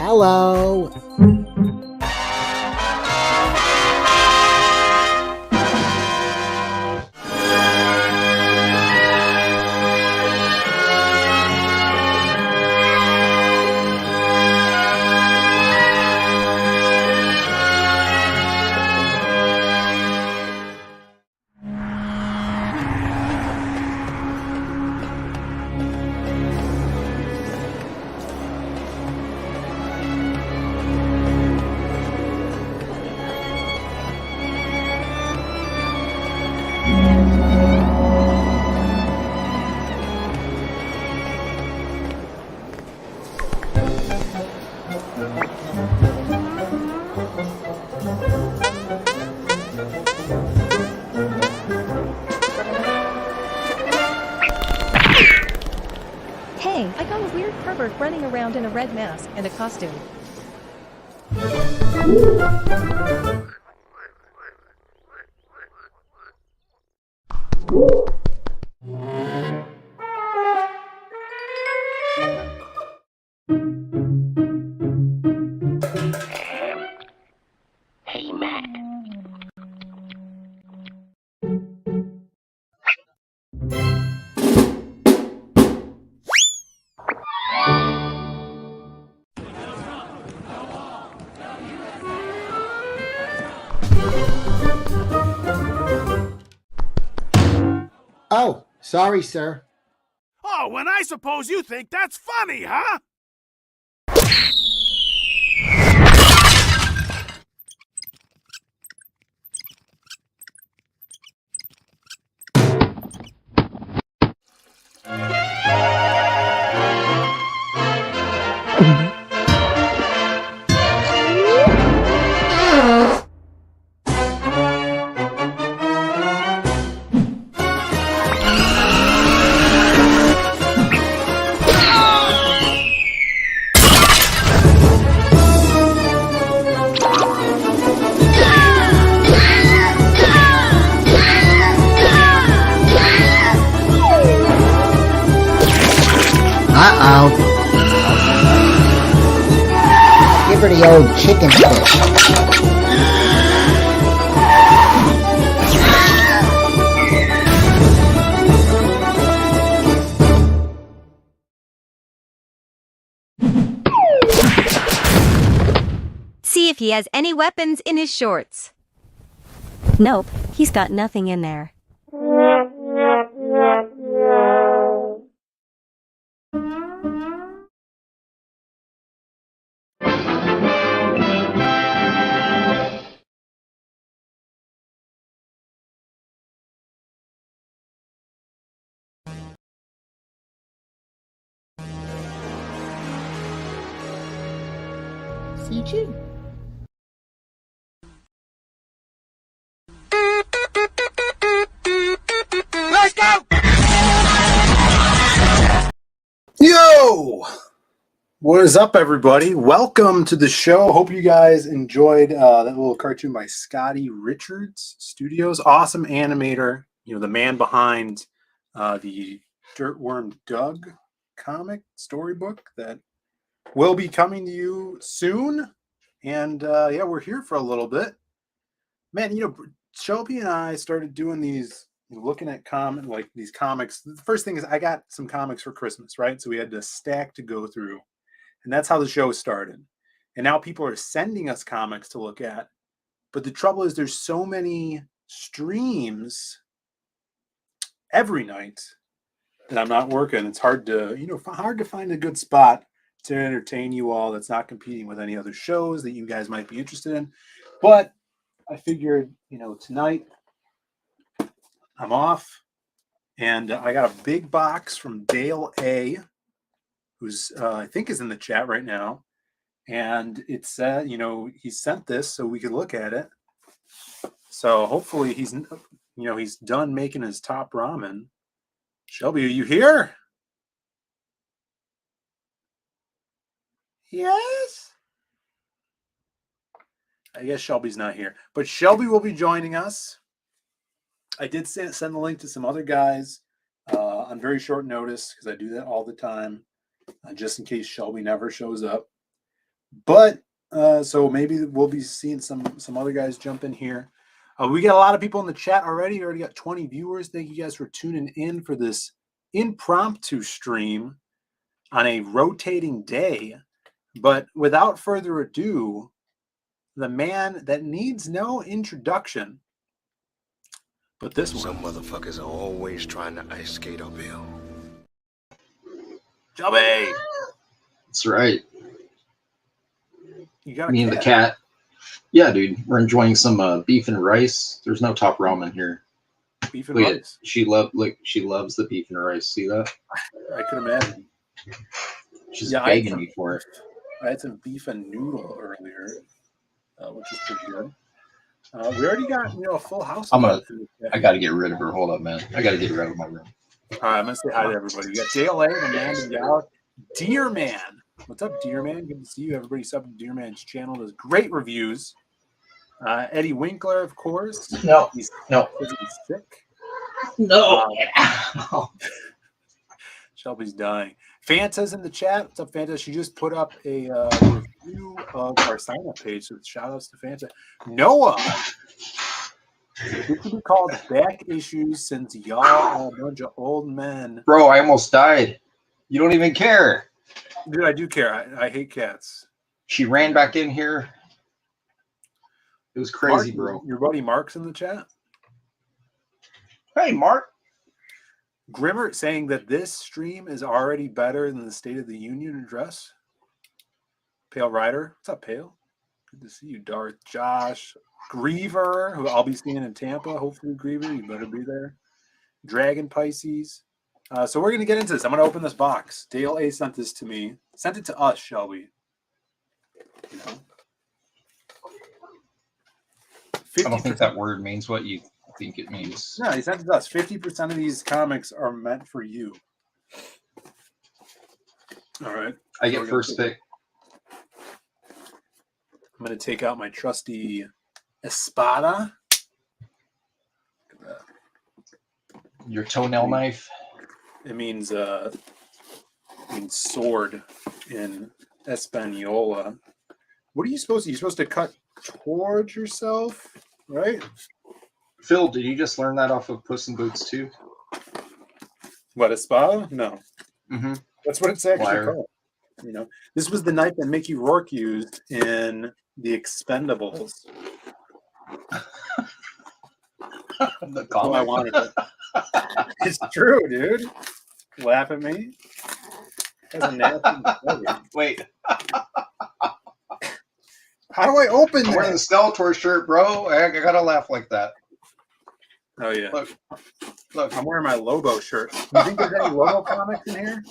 Hello. Hey, I got a weird pervert running around in a red mask and a costume. Hey, Mac. Oh, sorry, sir. Oh, and I suppose you think that's funny, huh? Uh-oh. Give her the old chicken fish. See if he has any weapons in his shorts. Nope, he's got nothing in there. eat you. Let's go! Yo! What is up, everybody? Welcome to the show. Hope you guys enjoyed that little cartoon by Scotty Richards Studios. Awesome animator. You know, the man behind the Dirtworm Doug comic storybook that will be coming to you soon. And yeah, we're here for a little bit. Man, you know, Shelby and I started doing these, looking at these comics. The first thing is I got some comics for Christmas, right? So we had a stack to go through. And that's how the show started. And now people are sending us comics to look at. But the trouble is there's so many streams every night that I'm not working. It's hard to, hard to find a good spot to entertain you all that's not competing with any other shows that you guys might be interested in. But I figured, tonight I'm off and I got a big box from Dale A, who's I think is in the chat right now. And it said, he sent this so we could look at it. So hopefully he's done making his top ramen. Shelby, are you here? Yes. I guess Shelby's not here, but Shelby will be joining us. I did send the link to some other guys on very short notice because I do that all the time, just in case Shelby never shows up. But so maybe we'll be seeing some other guys jump in here. We got a lot of people in the chat already. We already got 20 viewers. Thank you guys for tuning in for this impromptu stream on a rotating day. But without further ado, the man that needs no introduction, but this one. Some motherfuckers are always trying to ice skate uphill. Shelby! That's right. You got Me and the cat. Yeah, dude. We're enjoying some beef and rice. There's no top ramen here. Beef and rice. She loves the beef and rice. See that? I could imagine. She's begging me for it. I had some beef and noodle earlier, which is pretty good. We already got a full house. I got to get rid of her. Hold up, man. I got to get her out of my room. All right, I'm gonna say hi to everybody. We got Dale A, the man in the Deer Man. What's up, Deer Man? Good to see you. Everybody sub to Deer Man's channel. Does great reviews. Eddie Winkler, of course. No. He's sick. No. Shelby's dying. Fanta's in the chat. What's up, Fanta? She just put up a review of our sign-up page, so shout outs to Fanta. Noah. This could be called back issues since y'all are a bunch of old men. Bro, I almost died. You don't even care. Dude, I do care. I hate cats. She ran back in here. It was crazy, Mark, bro. Your buddy Mark's in the chat. Hey, Mark. Grimmer saying that this stream is already better than the State of the Union address. Pale Rider. What's up, Pale? Good to see you, Darth. Josh. Griever, who I'll be seeing in Tampa. Hopefully, Griever, you better be there. Dragon Pisces. So we're going to get into this. I'm going to open this box. Dale A sent this to me. Sent it to us, Shelby. I don't think that word means what you think it means. No, he sent it to us. 50% of these comics are meant for you. All right. I get first pick. I'm going to take out my trusty Espada. Look at that. Your toenail knife. It means sword in Espanola. What are you supposed to? You're supposed to cut towards yourself, right? Phil, did you just learn that off of Puss in Boots too? What, Espada? No. Mm-hmm. That's what it's actually called. This was the knife that Mickey Rourke used in The Expendables. The Oh, I wanted it. It's true, dude. Laugh at me. That's a nasty Wait. How do I open I'm wearing the Skeletor shirt, bro. I gotta laugh like that. Oh, yeah. Look. I'm wearing my Lobo shirt. You think there's any Lobo comics in here?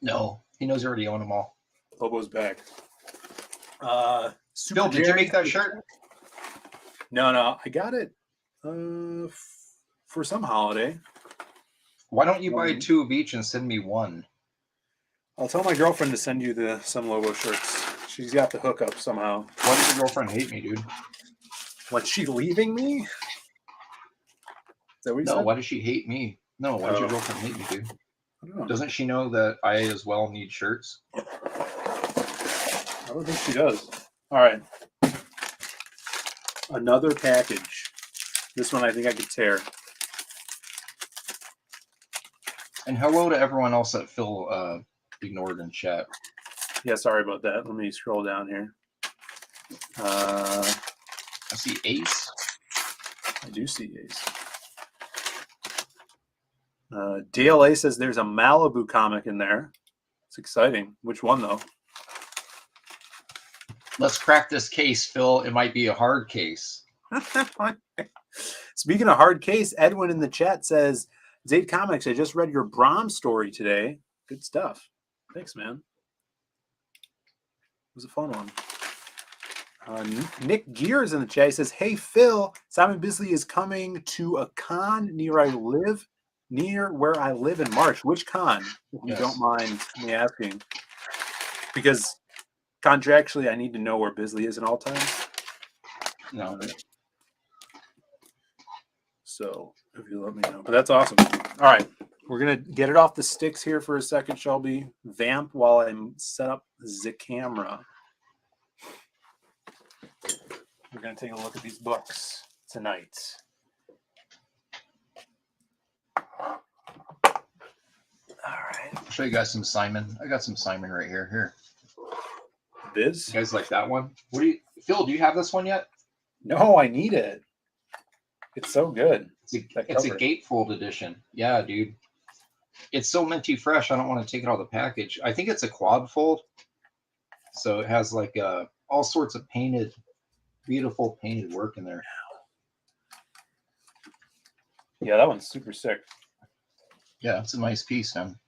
No. He knows you already own them all. Lobo's back. Phil, did you make that shirt? No, I got it for some holiday. Why don't you buy 2 of each and send me 1? I'll tell my girlfriend to send you some Lobo shirts. She's got the hookup somehow. Why does your girlfriend hate me, dude? What's she leaving me? Is that what you No, said? why does she hate me? No, why does your girlfriend hate me, dude? I don't know. Doesn't she know that I as well need shirts? I don't think she does. All right. Another package. This one I think I could tear. And hello to everyone else that Phil ignored in chat. Yeah, sorry about that. Let me scroll down here. I see Ace. I do see Ace. DLA says there's a Malibu comic in there. It's exciting. Which one, though? Let's crack this case, Phil. It might be a hard case. Speaking of hard case, Edwin in the chat says, Zaid Comics, I just read your Brahm story today. Good stuff. Thanks, man. It was a fun one. Nick Gears in the chat says, hey, Phil, Simon Bisley is coming to a con near where I live in March. Which con, if you don't mind me asking? Because contractually, I need to know where Bisley is at all times. No. So if you let me know. But that's awesome. All right. We're going to get it off the sticks here for a second, Shelby. Vamp while I'm set up the camera. We're going to take a look at these books tonight. All right. I'll show you guys some Simon. I got some Simon right here. Here. Biz? You guys like that one? Phil, do you have this one yet? No, I need it. It's so good. It's a gatefold edition. Yeah, dude. It's so minty fresh. I don't want to take it out of the package. I think it's a quad fold. So it has like all sorts of beautiful painted work in there. Yeah, that one's super sick. Yeah, it's a nice piece, man.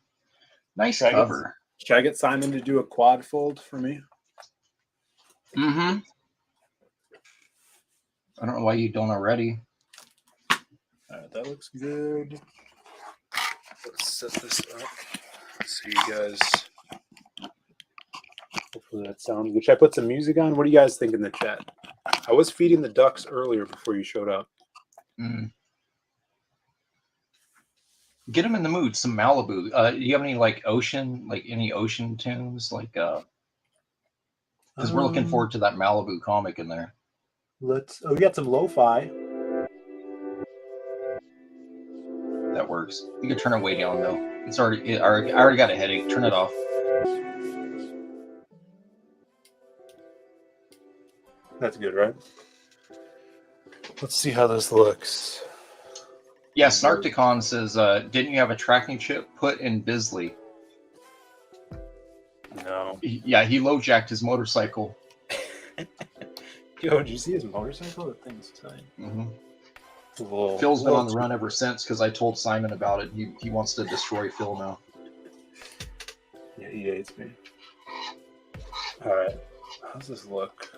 Nice cover. Should I get Simon to do a quad fold for me? Mm-hmm. I don't know why you don't already. All right, that looks good. Let's set this up so you guys. Hopefully that sounds good. Should I put some music on? What do you guys think in the chat? I was feeding the ducks earlier before you showed up. Get them in the mood. Some Malibu. Do you have any any ocean tunes? Because we're looking forward to that Malibu comic in there. We got some lo-fi. That works. You can turn it way down though. I already got a headache. Turn it off. That's good, right? Let's see how this looks. Yeah, Snarkticon says, didn't you have a tracking chip put in Bisley? No. Yeah, he low-jacked his motorcycle. Yo, did you see his motorcycle? That thing's tight. Mm-hmm. Phil's been on the run ever since because I told Simon about it. He wants to destroy Phill now. Yeah, he hates me. All right. How's this look?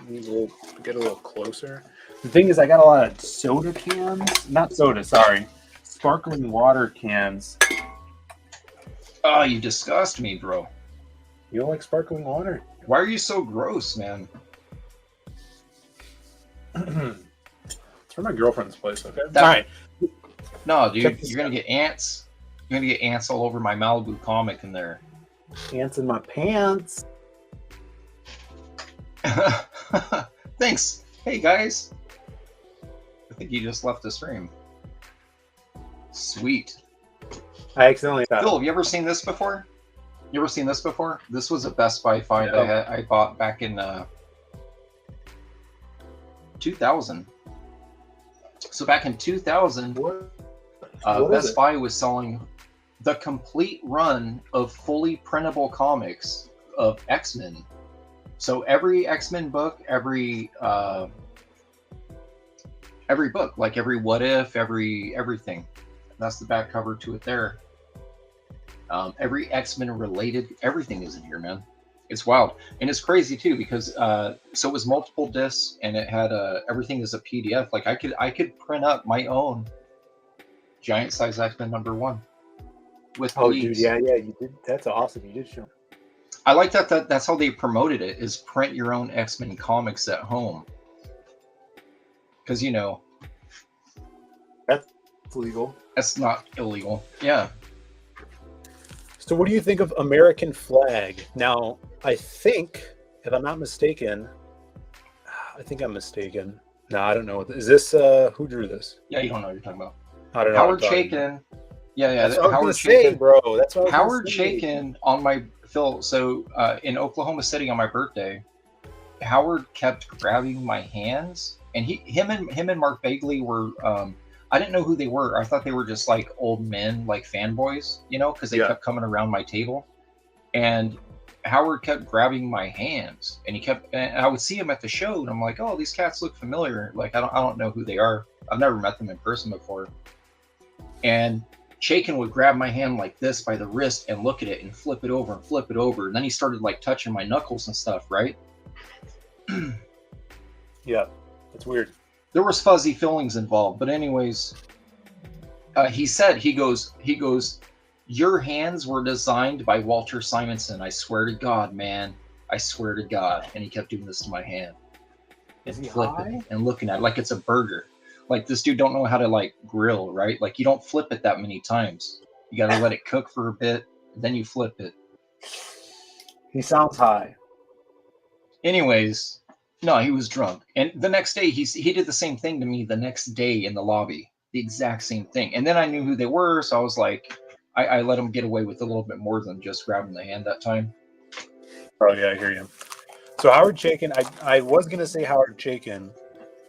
We'll get a little closer. The thing is, I got a lot of soda cans. Not soda, sorry. Sparkling water cans. Oh, you disgust me, bro. You don't like sparkling water? Why are you so gross, man? It's from my girlfriend's place, okay? All right. No, dude, you're going to get ants. You're going to get ants all over my Malibu comic in there. Ants in my pants. Thanks. Hey, guys. I think you just left the stream. Sweet. I accidentally found Phil, have you ever seen this before? You ever seen this before? This was a Best Buy find I bought back in 2000. So back in 2000, Best Buy was selling the complete run of fully printable comics of X-Men. So every X-Men book, every book, like every What If, everything. That's the back cover to it there. Every X-Men related, everything is in here, man. It's wild, and it's crazy too because so it was multiple discs, and it had everything is a PDF. Like I could print up my own giant size X-Men #1 with dude, yeah, you did. That's awesome. You did show. I like that's how they promoted it, is print your own X-Men comics at home. Because, you know, that's legal. That's not illegal. Yeah. So what do you think of American flag? Now, I think, if I'm not mistaken, I'm mistaken. No, I don't know. Is this, who drew this? Yeah, you don't know what you're talking about. I don't know. Howard Chaykin. Yeah. That's what Howard Chaykin, bro. That's what Howard Chaykin on my Phill. So in Oklahoma City on my birthday, Howard kept grabbing my hands, and him and Mark Bagley were. I didn't know who they were. I thought they were just like old men, like fanboys, you know, because they kept coming around my table, and Howard kept grabbing my hands, and and I would see him at the show, and I'm like, oh, these cats look familiar. Like I don't know who they are. I've never met them in person before, and Chaykin would grab my hand like this by the wrist and look at it and flip it over and flip it over. And then he started like touching my knuckles and stuff, right? Yeah, that's weird. There was fuzzy feelings involved. But anyways, he goes, your hands were designed by Walter Simonson. I swear to God, man. I swear to God. And he kept doing this to my hand. Is he flipping and looking at it like it's a burger. Like this dude don't know how to like grill, right? Like you don't flip it that many times. You got to let it cook for a bit, then you flip it. He sounds high. Anyways, no, he was drunk. And the next day he did the same thing to me the next day in the lobby. The exact same thing. And then I knew who they were, so I was like, I let him get away with a little bit more than just grabbing the hand that time. Oh yeah, I hear you. So Howard Chaykin, I was gonna say Howard Chaykin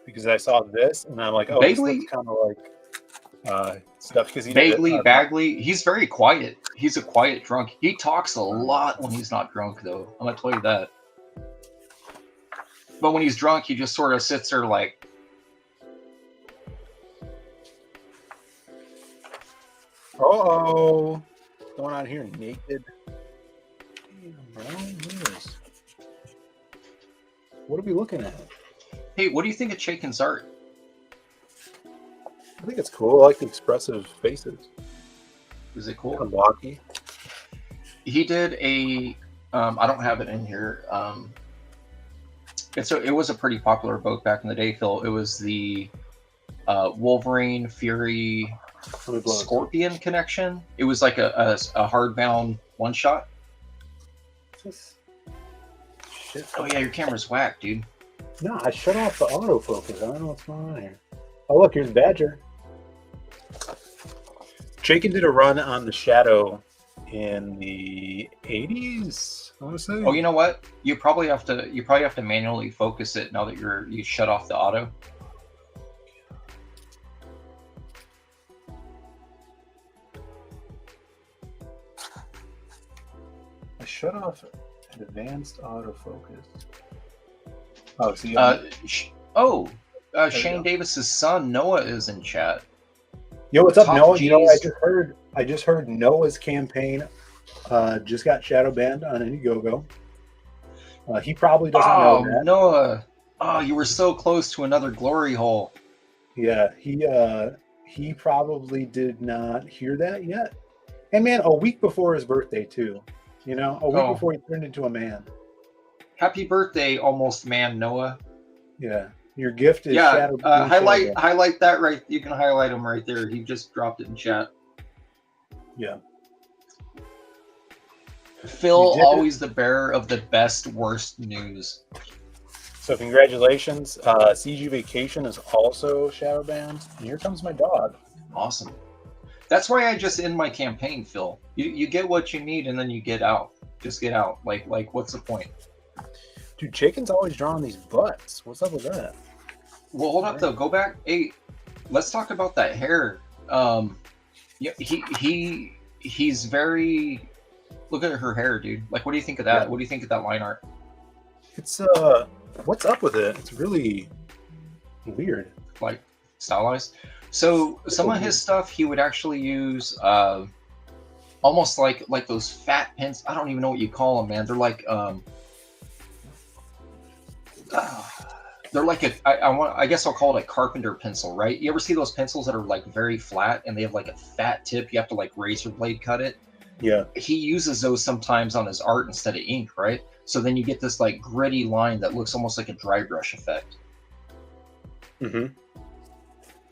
because I saw this and I'm like, oh, Bagley, this looks kind of like stuff because he Bagley. He's very quiet. He's a quiet drunk. He talks a lot when he's not drunk, though. I'm gonna tell you that. But when he's drunk, he just sort of sits there like. Uh-oh. What's going on here? Naked. Damn, bro. What are we looking at? Hey, what do you think of Chaykin's art? I think it's cool. I like the expressive faces. Is it cool? Kind of blocky. He did a. I don't have it in here. It was a pretty popular book back in the day, Phill. It was the Wolverine Fury Scorpion connection. It was like a hardbound one shot. Shit. Oh yeah, your camera's whack, dude. No, I shut off the autofocus. I don't know what's going on here. Oh look, here's Badger. Chaykin did a run on the Shadow in the 80s, I want to say. Oh, you know what? You probably have to manually focus it now that you shut off the auto. I shut off advanced autofocus. Oh, see. Shane Davis's son Noah is in chat. Yo, what's up, Top Noah? G's. You know, I just heard Noah's campaign just got shadow banned on Indiegogo. He probably doesn't know that. Noah. Oh, you were so close to another glory hole. Yeah, he probably did not hear that yet. And man, a week before his birthday too. You know, a week before he turned into a man. Happy birthday, almost man, Noah. Yeah. Your gift is shadow. Highlight that right. You can highlight him right there. He just dropped it in chat. Yeah. Phill, always the bearer of the best, worst news. So congratulations. CG Vacation is also shadow banned. And here comes my dog. Awesome. That's why I just end my campaign, Phill. You get what you need and then you get out. Just get out. Like what's the point? Dude, Chaykin's always drawing these butts. What's up with that? Well, hold up though. Go back. Hey, let's talk about that hair. Yeah, he's very. Look at her hair, dude. Like, what do you think of that? Yeah. What do you think of that line art? It's what's up with it? It's really weird. Like stylized. So some of his stuff he would actually use on almost like those fat pens. I don't even know what you call them, man. They're like they're like I guess I'll call it a carpenter pencil, right? You ever see those pencils that are like very flat and they have like a fat tip? You have to like razor blade cut it. Yeah. He uses those sometimes on his art instead of ink, right? So then you get this like gritty line that looks almost like a dry brush effect. Mm-hmm.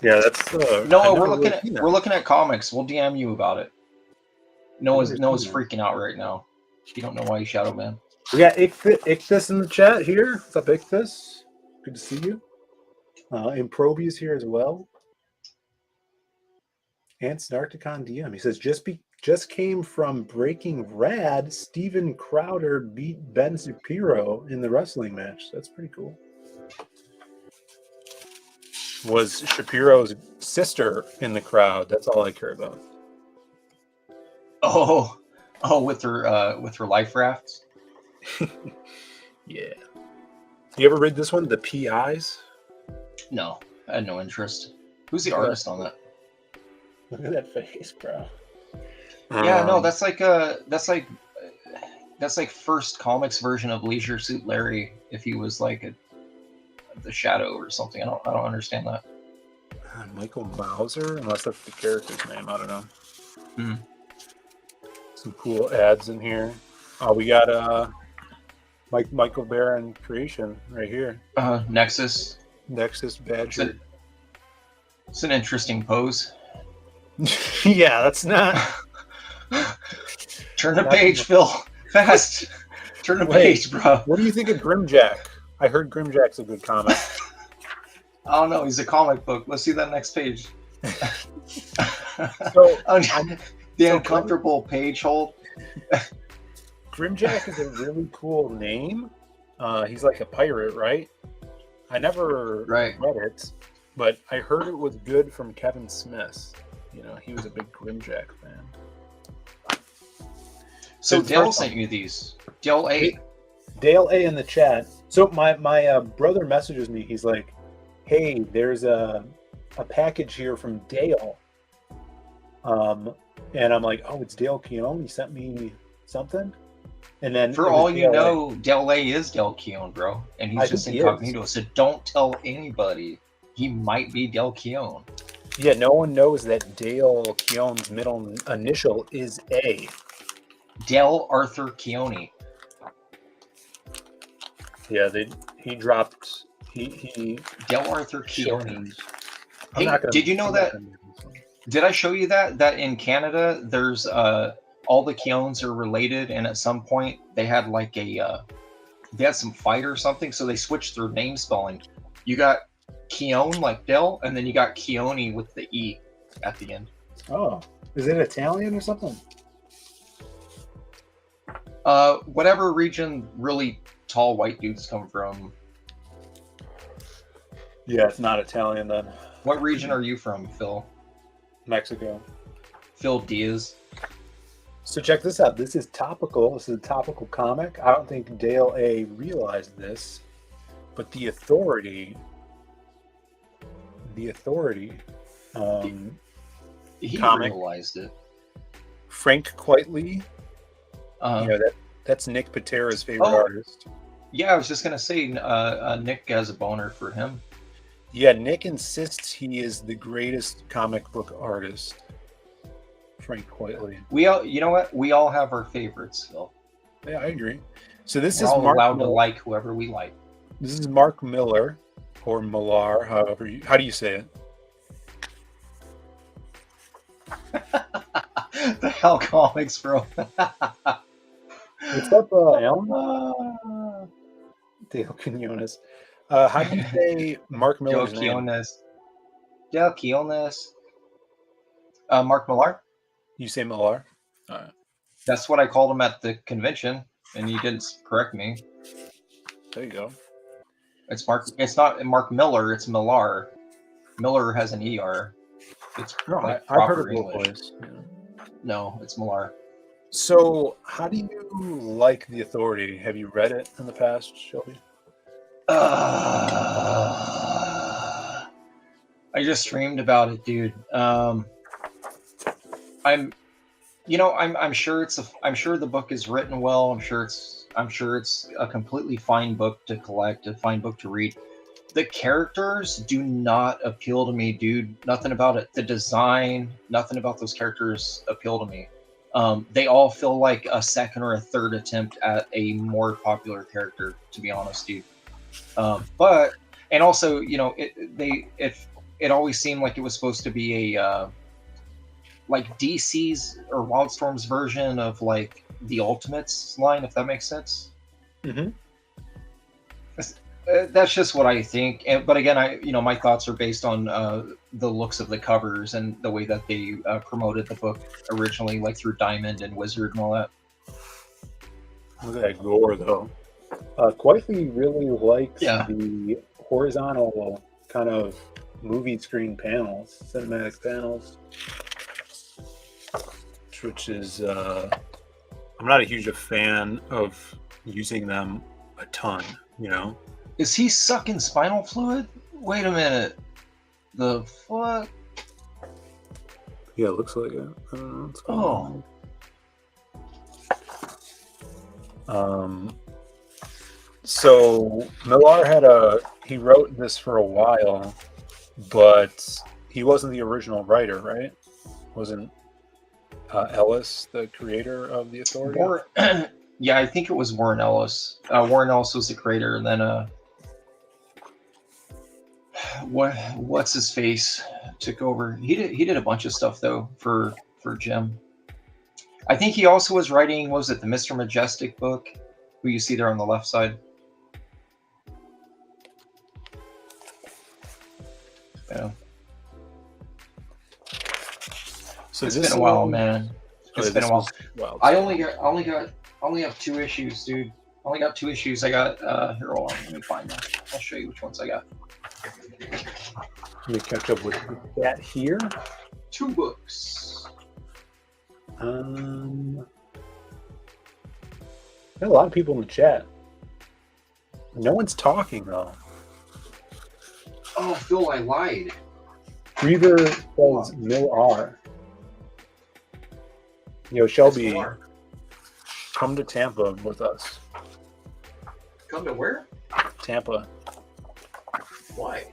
Yeah, that's Noah, we're looking at comics. We'll DM you about it. Noah's freaking out right now. You don't know why he's Shadow Man. We got Ichthus in the chat here. What's up, Ichthus? Good to see you. Improbius here as well. And Snarticon DM. He says, just came from Breaking Rad. Steven Crowder beat Ben Shapiro in the wrestling match. That's pretty cool. Was Shapiro's sister in the crowd? That's all I care about. Oh, with her life rafts. Yeah. You ever read this one, The PIs? No, I had no interest. Who's the artist on that? Look at that face, bro. Yeah, no, that's like first comics version of Leisure Suit Larry if he was like the Shadow or something. I don't understand that. Michael Mauser, unless that's the character's name, I don't know. Some cool ads in here. We got Michael Barron creation right here. Nexus Badger. It's an interesting pose. Yeah, that's not. Turn the page, Phil. Fast. Turn the page, bro. What do you think of Grimjack? I heard Grimjack's a good comic. I don't know. He's a comic book. Let's see that next page. So, the uncomfortable page hold. Grimjack is a really cool name. He's like a pirate, right? I never read it, but I heard it was good from Kevin Smith. You know, he was a big Grimjack fan. So Dale sent you these. Dale A. Dale A in the chat. So my brother messages me. He's like, "Hey, there's a package here from Dale." And I'm like, "Oh, it's Dale Keown. He sent me something." And then for all you know, Dale A is Dale Keown, bro, and he's just incognito. So don't tell anybody. He might be Dale Keown. Yeah, no one knows that Dale Keown's middle initial is A. Dale Arthur Keone. Yeah, he dropped Dale Arthur Keone. Hey, did you know that? Did I show you that in Canada there's all the Keones are related, and at some point they had like they had some fight or something, so they switched their name spelling. You got Keone like Dale, and then you got Keone with the E at the end. Oh, is it Italian or something? Whatever region really tall white dudes come from. Yeah, it's not Italian then. What region are you from, Phil? Mexico. Phil Diaz. So check this out. This is topical. This is a topical comic. I don't think Dale A realized this, but the Authority. He comic, realized it. Frank Quitely. That's Nick Patera's favorite artist. Yeah, I was just gonna say, Nick has a boner for him. Yeah, Nick insists he is the greatest comic book artist. Frank Quitely. You know what? We all have our favorites, Phil. Yeah, I agree. So this We're is all Mark allowed Miller. to like whoever we like. This is Mark Miller, or Millar, how do you say it? The hell comics, bro. What's up, Alan? Dale Quinones. How do you say Mark Miller's name? Dale Quinones. Mark Millar. You say Millar? All right. That's what I called him at the convention, and you didn't correct me. There you go. It's Mark. It's not Mark Miller. It's Millar. Miller has an ER. It's I've proper heard of English. both ways. Yeah. No, it's Millar. So, how do you like The Authority? Have you read it in the past, Shelby? I just streamed about it, dude. I'm sure I'm sure the book is written well. I'm sure it's a completely fine book to collect, a fine book to read. The characters do not appeal to me, dude. Nothing about it. The design, nothing about those characters appeal to me. They all feel like a second or a third attempt at a more popular character, to be honest, dude. But and also, it always seemed like it was supposed to be a like DC's or Wildstorm's version of like the Ultimates line, if that makes sense. Mm-hmm. That's just what I think. But again, my thoughts are based on the looks of the covers and the way that they promoted the book originally, like through Diamond and Wizard and all that. Look at that gore, though. Quietly really likes Yeah. the horizontal kind of movie screen panels, cinematic panels, which is I'm not a huge fan of using them a ton, Is he sucking spinal fluid? Wait a minute. The fuck? Yeah, it looks like it. I don't know what's going on. So Millar he wrote this for a while, but he wasn't the original writer, right? Wasn't Ellis the creator of the Authority? Yeah, I think it was Warren Ellis. Warren Ellis was the creator, and then what's his face took over. He did a bunch of stuff though for Jim. I think he also was writing, what was it, the Mr. Majestic book, who you see there on the left side. Yeah. So it's been a while, man. It's been a while. Wild. I only have 2 issues, dude. I only got 2 issues. I got here, hold on, let me find them. I'll show you which ones I got. Let me catch up with that here. 2 books. Got a lot of people in the chat. No one's talking though. Oh, Phil, I lied. Breather says Millar. Yo, Shelby, come to Tampa with us. Come to where? Tampa. Why?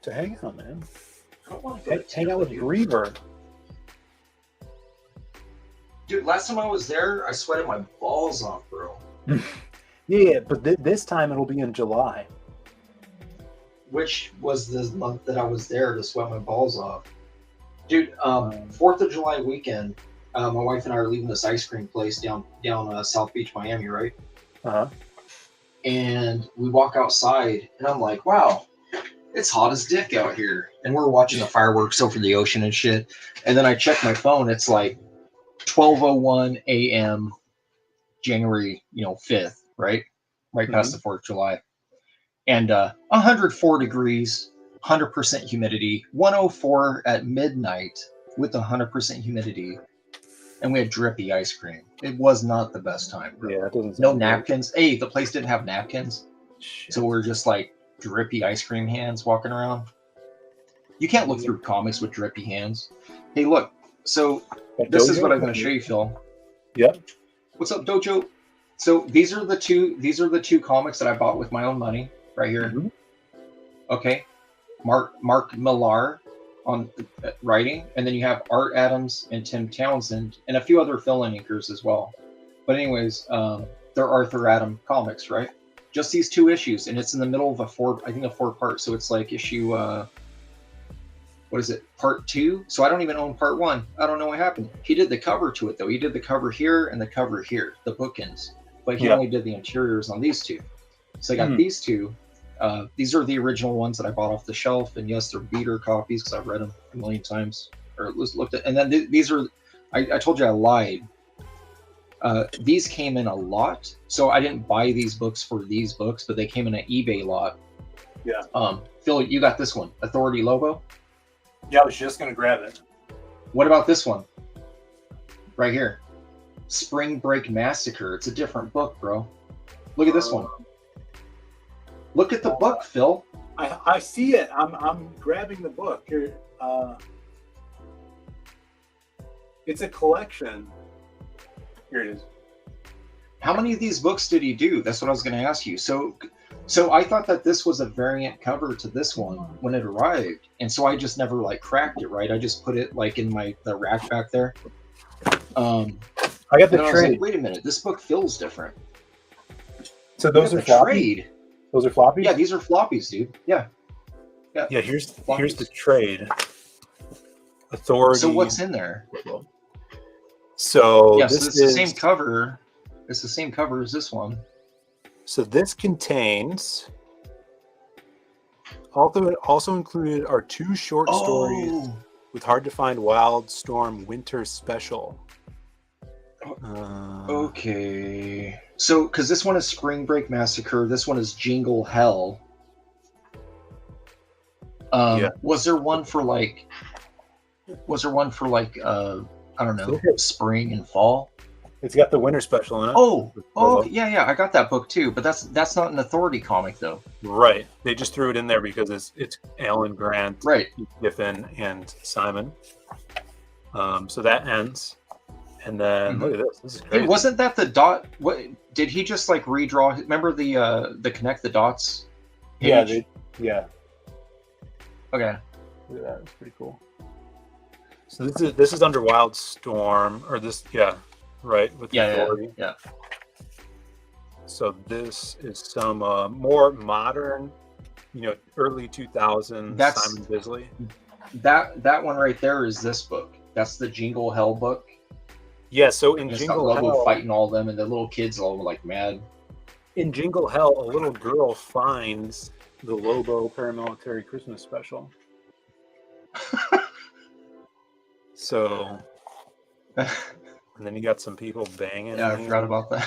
To hang out, man. I don't want to go to Hang out with dude. Breather. Dude, last time I was there, I sweated my balls off, bro. Yeah, but this time it'll be in July. Which was the month that I was there to sweat my balls off. Dude, 4th of July weekend, my wife and I are leaving this ice cream place down South Beach, Miami, right? Uh-huh. And we walk outside, and I'm like, wow, it's hot as dick out here. And we're watching the fireworks over the ocean and shit. And then I check my phone, it's like 12:01 a.m. January, 5th, right? Right past the 4th of July. And 104 degrees, 100% humidity, 104 at midnight with 100% humidity. And we had drippy ice cream. It was not the best time, bro. Yeah, it doesn't. No napkins. Hey, the place didn't have napkins. Shit. So we're just like drippy ice cream hands walking around. You can't look through comics with drippy hands. Hey, look. So this is what I'm going to show you, Phil. Yep. What's up, Dojo? So these are the two comics that I bought with my own money right here. Mm-hmm. Okay. Mark Millar on writing, and then you have Art Adams and Tim Townsend and a few other fill-in inkers as well. But anyways, they're Arthur Adam comics, right? Just these 2 issues, and it's in the middle of a 4-part. So it's like issue part 2? So I don't even own part 1. I don't know what happened. He did the cover to it though. He did the cover here and the cover here, the bookends. But he only did the interiors on these 2. So I got these 2. These are the original ones that I bought off the shelf, and yes, they're beater copies because I've read them a million times or at least looked at. And then these are, I told you I lied. These came in a lot, so I didn't buy these books for these books, but they came in an eBay lot. Yeah. Phil, you got this one, Authority Lobo. Yeah, I was just gonna grab it. What about this one? Right here, Spring Break Massacre. It's a different book, bro. Look at this one. Look at the book, Phil. I see it. I'm grabbing the book here. It's a collection. Here it is. How many of these books did he do? That's what I was going to ask you. So I thought that this was a variant cover to this one when it arrived, and so I just never like cracked it. Right, I just put it like in the rack back there. I got the and I was trade. like, wait a minute, this book feels different. So those are the floppies? trade. Those are floppies? Yeah, these are floppies, dude. Yeah. Yeah, here's Floppies. the trade. Authority. So what's in there? So Yeah, this so it's is the same cover. It's the same cover as this one. So this contains. Also included are 2 short stories with Hard to Find Wildstorm Winter Special. Okay. So, because this one is Spring Break Massacre, this one is Jingle Hell. Was there one for like? I don't know, spring and fall? It's got the winter special in it. Oh, yeah, I got that book too, but that's not an Authority comic though. Right. They just threw it in there because it's Alan Grant, right, Giffen, and Simon. So that ends, and then look at this. This is crazy. Hey, wasn't that the dot? What did he just like redraw? Remember the connect the dots? Page? Yeah. Okay. Look at that. It's pretty cool. So this is under Wildstorm, or this right with Authority. Yeah. So this is some more modern, early 2000s Simon Bisley. That one right there is this book. That's the Jingle Hell book. Yeah, so in Jingle Hell, fighting all of them, and the little kids all like mad. In Jingle Hell, a little girl finds the Lobo paramilitary Christmas special. So, and then you got some people banging. Yeah, I forgot about that.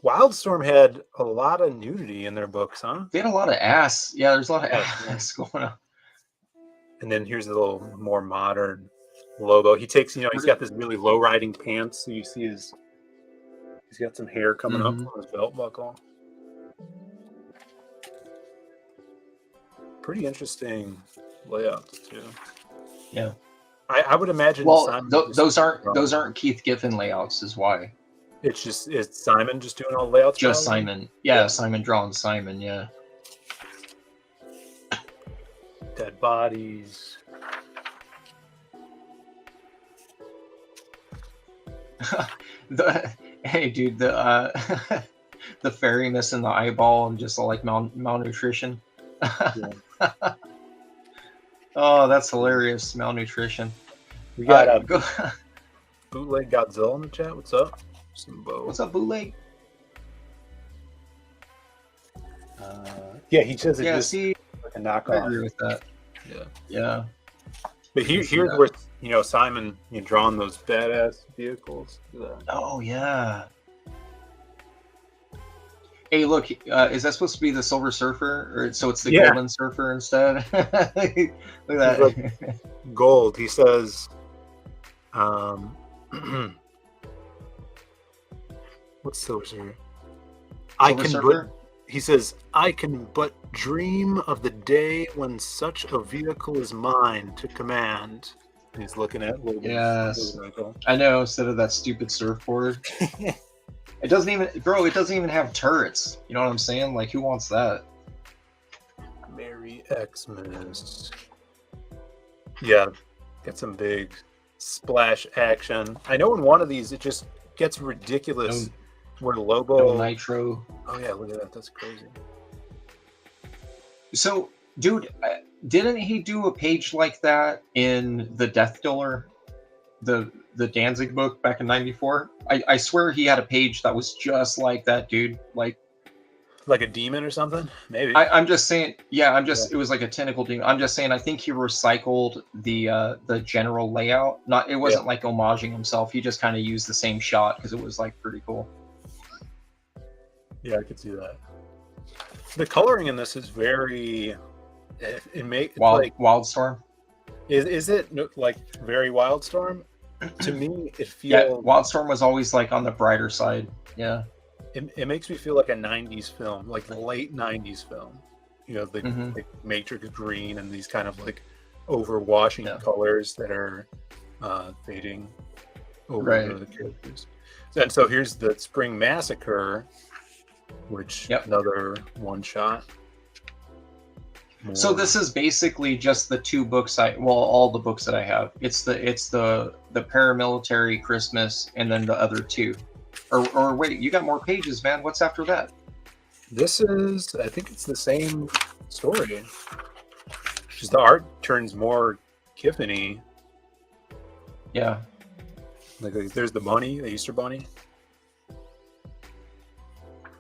Wildstorm had a lot of nudity in their books, huh? They had a lot of ass. Yeah, there's a lot of ass going on. And then here's a little more modern Lobo. He takes, he's got this really low riding pants. So you see he's got some hair coming up on his belt buckle. Pretty interesting layouts too. Yeah. I would imagine. Well, those aren't Keith Giffen layouts, is why. It's Simon just doing all the layouts. Just Simon, yeah. Simon drawing Simon, yeah. Dead bodies. Hey, dude, the fairy missing the eyeball and just like malnutrition. Yeah. Oh, that's hilarious. Malnutrition. We got Bootleg Godzilla in the chat. What's up? What's up, Bootleg? Yeah, he says it just like a knockoff. I agree with that. Yeah. But here's where Simon drawing those badass vehicles. Oh yeah. Hey, look, is that supposed to be the Silver Surfer? Or so it's the Golden Surfer instead? Look at that. Like gold. He says, what's Silver Surfer? He says, I can but dream of the day when such a vehicle is mine to command. And he's looking at Yes. I know, instead of that stupid surfboard. It doesn't even have turrets. You know what I'm saying? Like, who wants that? Merry Xmas. Yeah, get some big splash action. I know in one of these it just gets ridiculous. Where Lobo Nitro. Oh yeah, look at that. That's crazy. So, dude, didn't he do a page like that in the Death Dealer, the Danzig book back in '94? I swear he had a page that was just like that, dude. Like a demon or something? Maybe. I'm just saying. Yeah, it was like a tentacle demon. I'm just saying. I think he recycled the general layout. It wasn't like homaging himself. He just kind of used the same shot because it was like pretty cool. Yeah, I could see that. The coloring in this is very. Wildstorm. Is it like very Wildstorm? To me, it feels. Yeah, Wildstorm was always like on the brighter side. Yeah. It makes me feel like a '90s film, like the late '90s film. The Matrix green and these kind of like overwashing colors that are fading over Right. the characters. And so here's the Spring Massacre, which another one shot. So this is basically just the two books all the books that I have. It's the paramilitary Christmas and then the other two. Or wait, you got more pages, man. What's after that? This is, I think it's the same story. Just the art turns more Kiffin-y. Yeah. Like there's the bunny, the Easter bunny,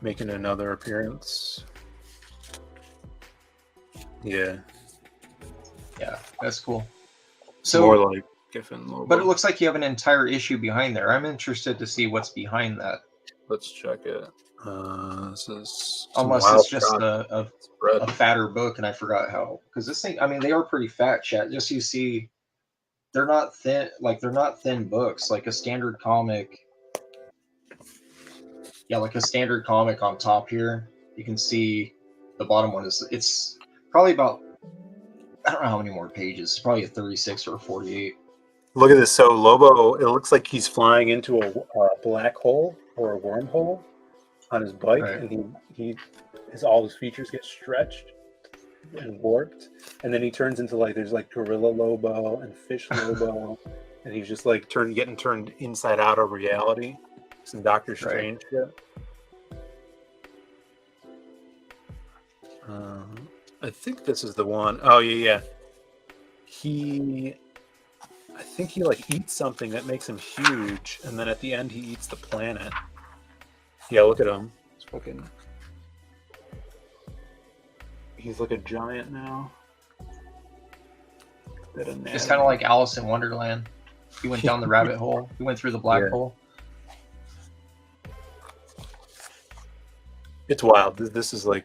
making another appearance. Yeah. Yeah, that's cool. So more like Kiffin logo. But it looks like you have an entire issue behind there. I'm interested to see what's behind that. Let's check it. This is unless it's just a fatter book, and I forgot how. Because this thing, I mean, they are pretty fat, chat. Just so you see, they're not thin. Like they're not thin books. Like a standard comic. Yeah, like a standard comic on top here. You can see the bottom one is. It's probably about. I don't know how many more pages. It's probably a 36 or a 48. Look at this. So Lobo, it looks like he's flying into a black hole or a wormhole on his bike, Right. and all his features get stretched and warped, and then he turns into like there's like Gorilla Lobo and Fish Lobo, and he's just like getting turned inside out of reality. Some Doctor Strange shit. I think this is the one. Oh yeah. I think he like eats something that makes him huge, and then at the end he eats the planet. Yeah, look at him. He's like a giant now. It's kind of like Alice in Wonderland. He went down the rabbit hole. He went through the black hole. It's wild. This is like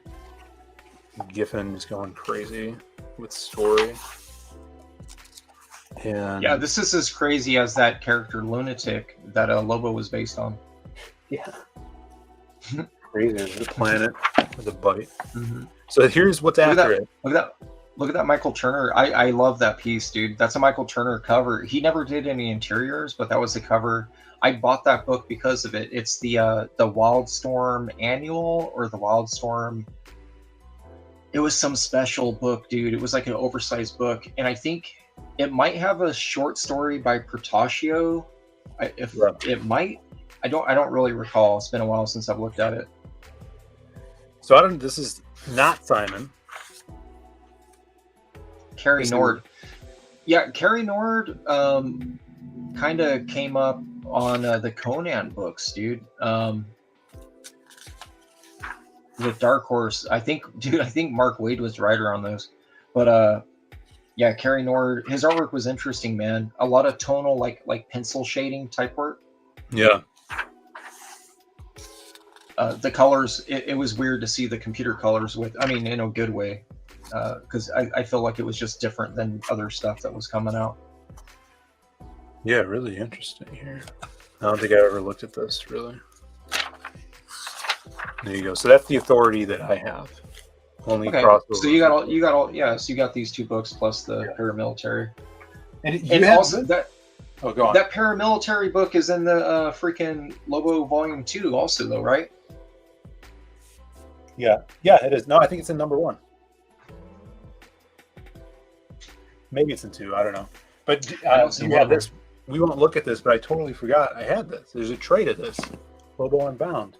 Giffen is going crazy with story. And yeah, this is as crazy as that character Lunatic that Lobo was based on. Yeah. Crazy. There's the planet with a bite. Mm-hmm. So here's what's after it. Look at that Michael Turner. I love that piece, dude. That's a Michael Turner cover. He never did any interiors, but that was the cover. I bought that book because of it. It's the Wildstorm Annual or the Wildstorm. It was some special book, dude. It was like an oversized book, and I think it might have a short story by Portacio. It might. I don't really recall. It's been a while since I've looked at it. So this is not Simon. Carrie Nord. Yeah, Carrie Nord kind of came up on the Conan books, dude. With Dark Horse, I think Mark Waid was the writer on those. But yeah, Carrie Nord, his artwork was interesting, man. A lot of tonal, like pencil shading type work. Yeah. The colors, it was weird to see the computer colors in a good way. Because I feel like it was just different than other stuff that was coming out. Yeah, really interesting here. I don't think I ever looked at this, really. There you go. So that's the authority that I have. Only crossover. So you got these two books plus the paramilitary. And also that. Oh, go on. That paramilitary book is in the freaking Lobo Volume 2 also, though, right? Yeah, it is. No, I think it's in number 1. Maybe it's in 2. I don't know. But you have this. We won't look at this, but I totally forgot I had this. There's a trade of this. Lobo Unbound.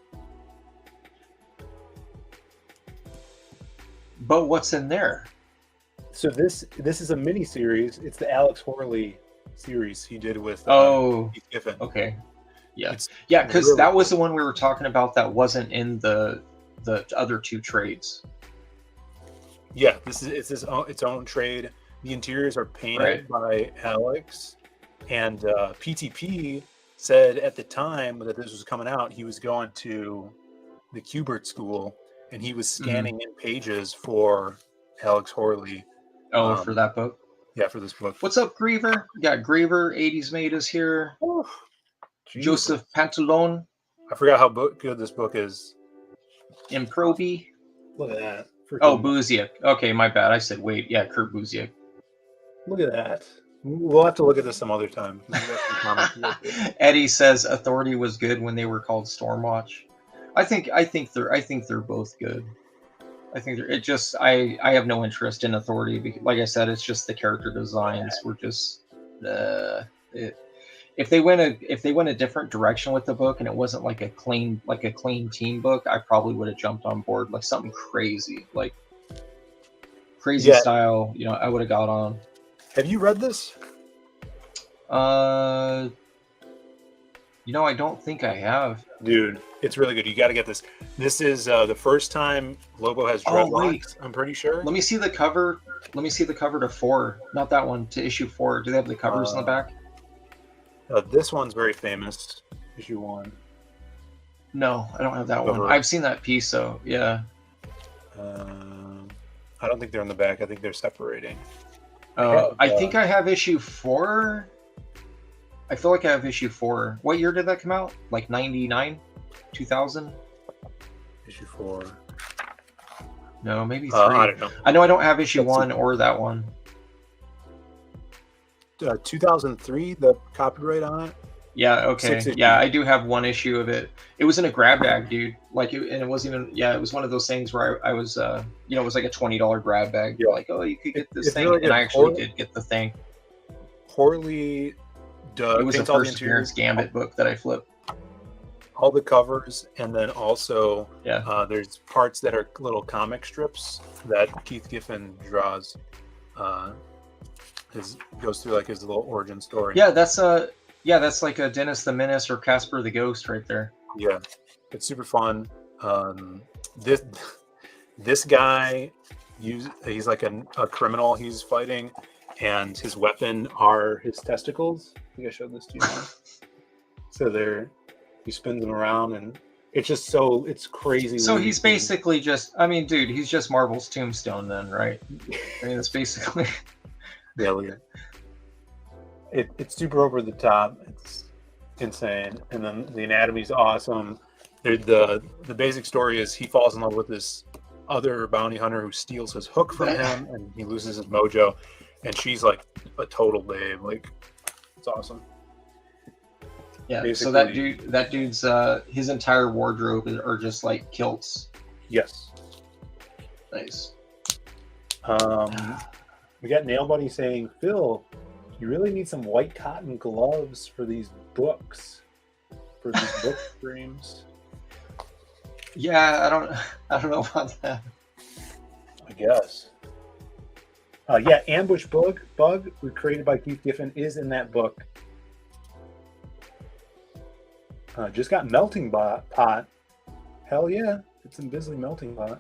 But what's in there? So this is a mini series. It's the Alex Horley series he did with Keith Giffen. Okay. Yeah. Because really that was the one we were talking about that wasn't in the other two trades. Yeah, it's its own trade. The interiors are painted by Alex, and PTP said at the time that this was coming out, he was going to the Kubert School, and he was scanning in pages for Alex Horley. Oh, for that book? Yeah, for this book. What's up, Griever? We got Griever, 80s Made is here. Oh, Joseph Pantalone. I forgot how good this book is. Improbi. Look at that. Oh, Buziak. Okay, my bad. I said wait. Yeah, Kurt Buziak. Look at that. We'll have to look at this some other time. We got some comments about this. Eddie says Authority was good when they were called Stormwatch. I think they're both good. I think it just I have no interest in Authority because, like I said, it's just the character designs were just if they went a different direction with the book and it wasn't like a clean team book, I probably would have jumped on board, like something crazy, like crazy style, I would have got on. Have you read this? I don't think I have. Dude, it's really good. You got to get this. This is the first time Lobo has dreadlocks, I'm pretty sure. Let me see the cover. Let me see the cover to 4. Not that one, to issue 4. Do they have the covers in the back? This one's very famous. Issue 1. No, I don't have that one. I've seen that piece, so yeah. I don't think they're in the back. I think they're separating. I think I have issue 4. I feel like I have issue 4. What year did that come out? Like 99? 2000? Issue 4. No, maybe 3. I don't know. I know I don't have issue 1 or that one. 2003, the copyright on it? Yeah, okay. Yeah, I do have one issue of it. It was in a grab bag, dude. And it wasn't even, it was one of those things where I was, it was like a $20 grab bag. Yeah. Like, oh, you could get this thing. Really and I actually did get the thing. Poorly done. It was a first appearance Gambit book that I flipped. All the covers, and then also there's parts that are little comic strips that Keith Giffen draws. Goes through like his little origin story. Yeah, that's like a Dennis the Menace or Casper the Ghost right there. Yeah, it's super fun. This guy, he's like a criminal he's fighting, and his weapon are his testicles. I think I showed this to you. So he spins them around, and it's just it's crazy. So he's basically just, dude, he's just Marvel's Tombstone then, right? That's basically. Yeah, look at it. It's super over the top. It's insane, and then the anatomy's awesome. The basic story is he falls in love with this other bounty hunter who steals his hook from him, and he loses his mojo. And she's like a total babe. Like, it's awesome. Yeah. Basically, so that dude's his entire wardrobe are just like kilts. Yes. Nice. We got Nail Buddy saying, Phill, you really need some white cotton gloves for these books, for these book streams. Yeah, I don't know about that. I guess. Ambush Bug, created by Keith Giffen, is in that book. Just got Melting Pot. Hell yeah, it's in Bisley Melting Pot.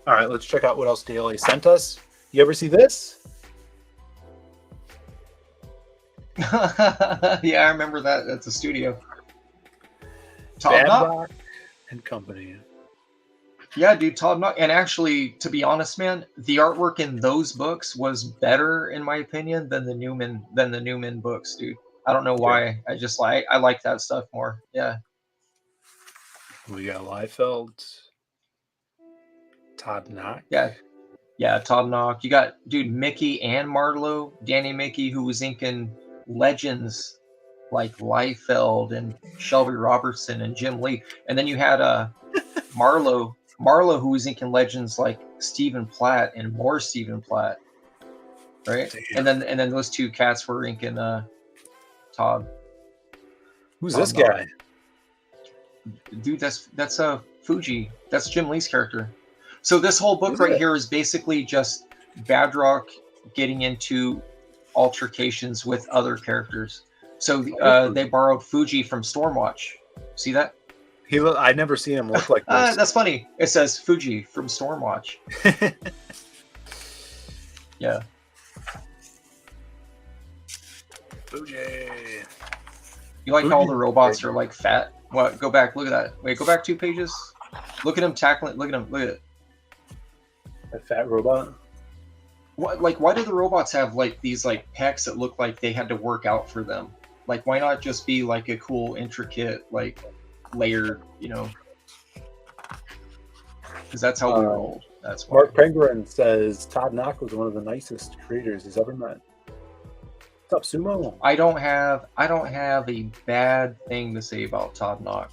All right, let's check out what else Daly sent us. You ever see this? Yeah, I remember that. That's a studio. Bad Rock and Company. Yeah, dude, Todd Knock. And actually, to be honest, man, the artwork in those books was better, in my opinion, than the Newman books, dude. I don't know why. I just I like that stuff more. Yeah. We got Liefeld, Todd Knock. Yeah, Todd Knock. You got, dude, Mickey and Marlowe, Danny Mickey, who was inking legends like Liefeld and Shelby Robertson and Jim Lee. And then you had Marlowe, who was inking legends like Stephen Platt and more Stephen Platt. Right? Damn. And then those two cats were inking Todd. Who's this guy? Dude, that's Fuji. That's Jim Lee's character. So this whole book here is basically just Badrock getting into altercations with other characters. So they borrowed Fuji from Stormwatch. See that? I never seen him look like this. That's funny. It says Fuji from Stormwatch. Yeah. Fuji. You like how all the robots are like fat? What? Go back. Look at that. Wait, go back 2 pages. Look at him tackling. Look at him. Look at it. A fat robot. What? Like, why do the robots have like these like pecs that look like they had to work out for them? Like, why not just be like a cool, intricate, like layered, Because that's how we rolled. That's why. Mark Penguin says Todd Knock was one of the nicest creators he's ever met. What's up, Sumo? I don't have a bad thing to say about Todd Knock.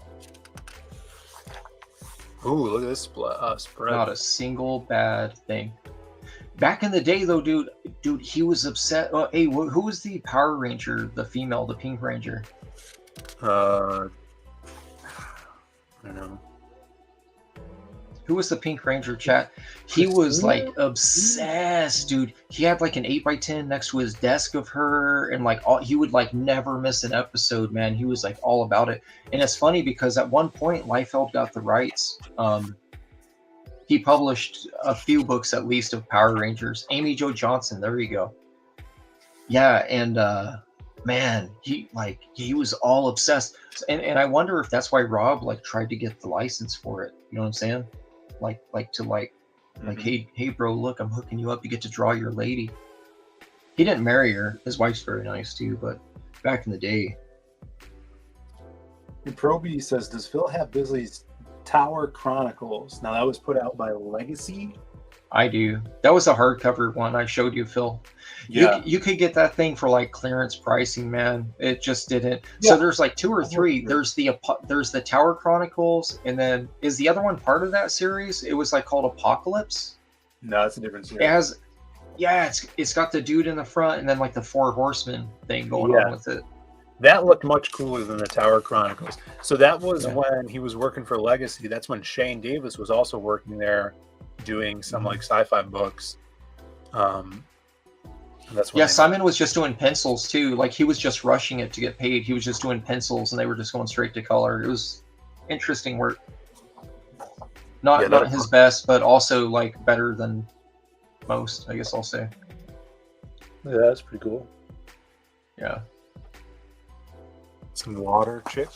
Ooh, look at this spread. Not a single bad thing. Back in the day, though, dude, he was upset. Hey, who was the Power Ranger, the female, the Pink Ranger? I don't know. Who was the Pink Ranger, chat? He was like obsessed, dude. He had like an 8x10 next to his desk of her, and like he would like never miss an episode, man. He was like all about it. And it's funny because at one point Liefeld got the rights. He published a few books at least of Power Rangers. Amy Jo Johnson, there you go. Yeah, and man, he was all obsessed. And I wonder if that's why Rob like tried to get the license for it. You know what I'm saying? Like, hey, bro, look, I'm hooking you up. You get to draw your lady. He didn't marry her. His wife's very nice too, but back in the day. And Proby says, does Phill have Bisley's Tower Chronicles? Now that was put out by Legacy. I do. That was a hardcover one I showed you, Phill. Yeah. You could get that thing for like clearance pricing, man. It just didn't. Yeah. So there's like 2 or 3. There's the Tower Chronicles, and then is the other one part of that series? It was like called Apocalypse. No, it's a different series. It's got the dude in the front, and then like the 4 horsemen thing going on with it. That looked much cooler than the Tower Chronicles. So that was when he was working for Legacy. That's when Shane Davis was also working there, doing some like sci-fi books. That's when Simon was just doing pencils too. Like he was just rushing it to get paid. He was just doing pencils, and they were just going straight to color. It was interesting work. Not his best, but also like better than most, I guess I'll say. Yeah, that's pretty cool. Yeah. Some water chick.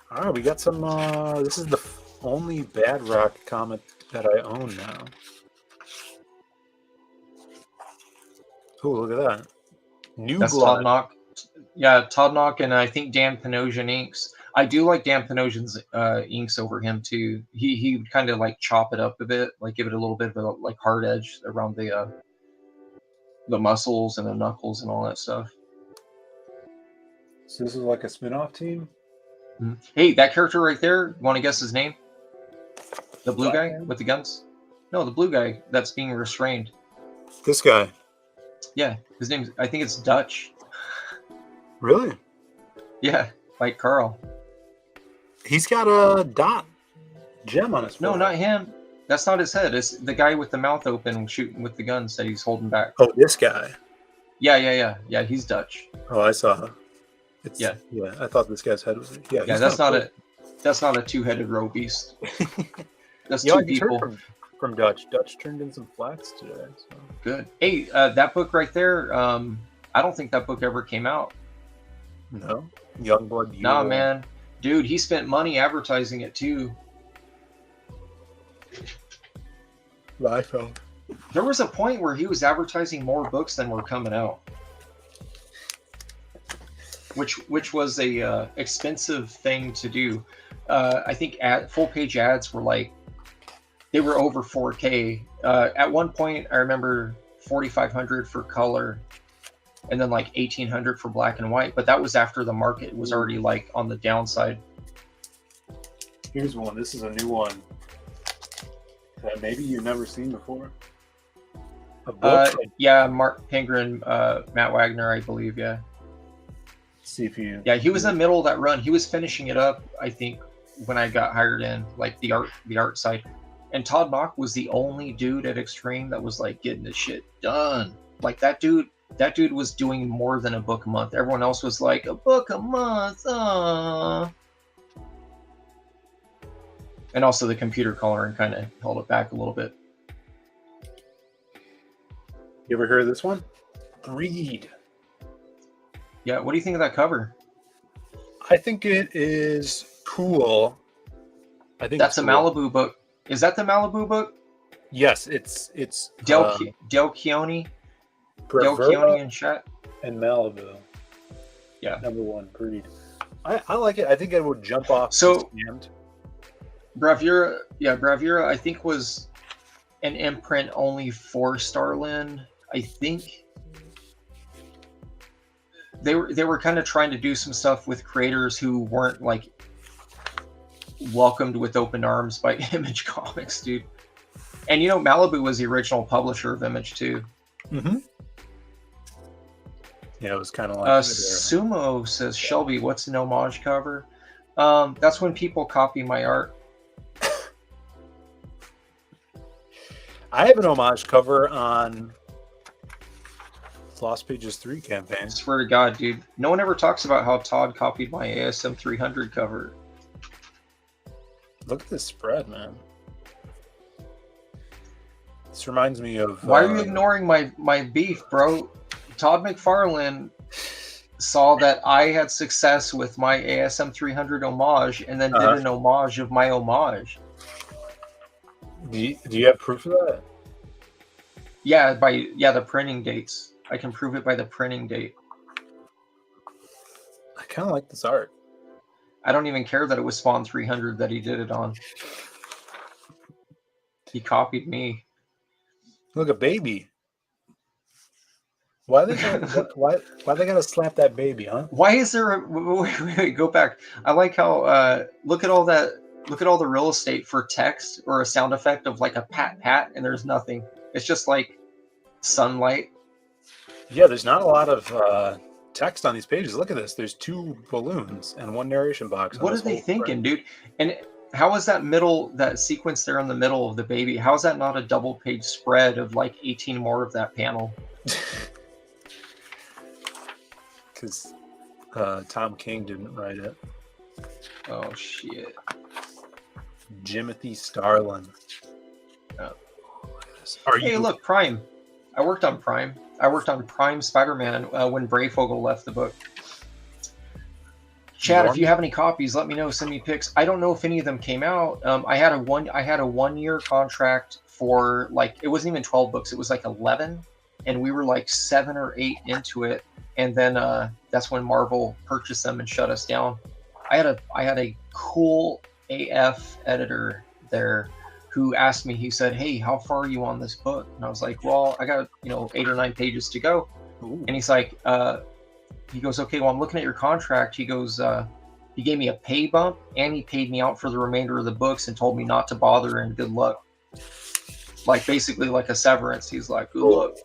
All right, we got some. This is the only Bad Rock comic that I own now. Oh, look at that. That's Blood. Todd Knock. Yeah, Todd Knock, and I think Dan Panosian inks. I do like Dan Panosian's inks over him too. He would kind of like chop it up a bit, like give it a little bit of a like hard edge around the muscles and the knuckles and all that stuff. So this is like a spin-off team? Mm-hmm. Hey, that character right there, you want to guess his name? The blue guy with the guns? No, the blue guy that's being restrained. This guy? Yeah, his name, I think it's Dutch. Really? Yeah, like Carl. He's got a dot gem on his forehead. No, not him. That's not his head. It's the guy with the mouth open shooting with the guns that he's holding back. Oh, this guy? Yeah, he's Dutch. Oh, I saw him. Yeah, I thought this guy's head was. Yeah, that's not a two-headed row beast. That's 2 people. From Dutch. Dutch turned in some flats today. So. Good. Hey, that book right there. I don't think that book ever came out. No, Youngblood. Nah, man, dude, he spent money advertising it too. iPhone. There was a point where he was advertising more books than were coming out. Which was a expensive thing to do. I think full page ads were like, they were over 4K. At one point, I remember 4,500 for color, and then like 1,800 for black and white. But that was after the market was already like on the downside. Here's one. This is a new one that maybe you've never seen before. A book. Yeah, Mark Pingren, Matt Wagner, I believe. Yeah. See if you. Yeah, he was in the middle of that run. He was finishing it up, I think, when I got hired in, like the art side. And Todd Knock was the only dude at Extreme that was like getting the shit done. Like that dude was doing more than a book a month. Everyone else was like a book a month. And also the computer coloring kind of held it back a little bit. You ever heard of this one? Greed. Yeah, what do you think of that cover? I think it is cool. I think that's a Malibu book. Is that the Malibu book? Yes, it's Del Chione. Del Chione and Chat. And Malibu. Yeah. Number 1, Greed. I like it. I think it would jump off. So Bravura, I think was an imprint only for Starlin, I think. they were kind of trying to do some stuff with creators who weren't like welcomed with open arms by Image Comics, dude. And you know, Malibu was the original publisher of Image too. Mm-hmm. Yeah, it was kind of like Sumo says, Shelby, what's an homage cover? That's when people copy my art. I have an homage cover on Lost Pages 3 campaign. I swear to God, dude. No one ever talks about how Todd copied my ASM 300 cover. Look at this spread, man. This reminds me of... Why are you ignoring my beef, bro? Todd McFarlane saw that I had success with my ASM 300 homage and then did an homage of my homage. Do you have proof of that? Yeah, the printing dates. I can prove it by the printing date. I kind of like this art. I don't even care that it was Spawn 300 that he did it on. He copied me. Look, a baby. Why they gotta slap that baby, huh? Why is there wait, go back. I like how look at all the real estate for text or a sound effect of like a pat, and there's nothing. It's just like sunlight. Yeah, there's not a lot of text on these pages. Look at this. There's 2 balloons and 1 narration box. What are they thinking, dude? And how is that sequence there in the middle of the baby? How is that not a double page spread of like 18 more of that panel? Because Tom King didn't write it. Oh shit. Jimothy Starlin. Oh. Hey, look, Prime. I worked on Prime. I worked on Prime Spider-Man when Brayfogle left the book. Chad, if you have any copies, let me know. Send me pics. I don't know if any of them came out. I had a 1-year contract for like, it wasn't even 12 books. It was like 11, and we were like 7 or 8 into it. And then that's when Marvel purchased them and shut us down. I had a cool AF editor there who asked me, he said, hey, how far are you on this book? And I was like, well, I got 8 or 9 pages to go. Ooh. And he's like, he goes, okay, well, I'm looking at your contract. He goes, he gave me a pay bump and he paid me out for the remainder of the books and told me not to bother and good luck. Like basically like a severance. He's like, good luck.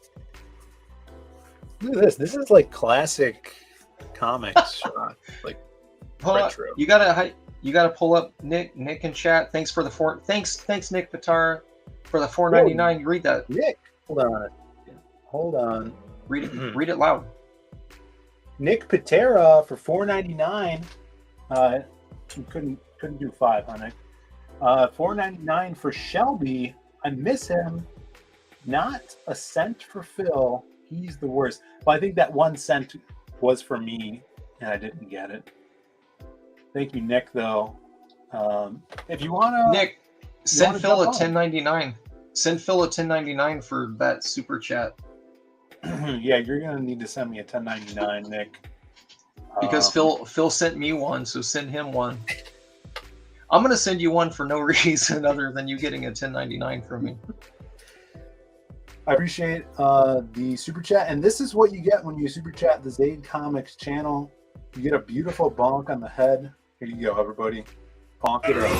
Look at this. This is like classic comics. Like retro. You gotta pull up Nick in chat. Thanks for the thanks Nick Patara for the $4.99. You read that. Nick, hold on. Read it. Read it loud. Nick Patera for $4.99. You couldn't do 5, huh, Nick? $4.99 for Shelby. I miss him. Not a cent for Phill. He's the worst. Well, I think that 1 cent was for me, and I didn't get it. Thank you, Nick. Though, if you wanna, Nick, send Phill a $10.99. Send Phill a $10.99 for that super chat. Yeah, you're gonna need to send me a $10.99, Nick. Because Phill sent me one, so send him one. I'm gonna send you one for no reason other than you getting a $10.99 from me. I appreciate the super chat, and this is what you get when you super chat the Zaid Comics channel. You get a beautiful bonk on the head. Here you go, everybody. Bonk it up.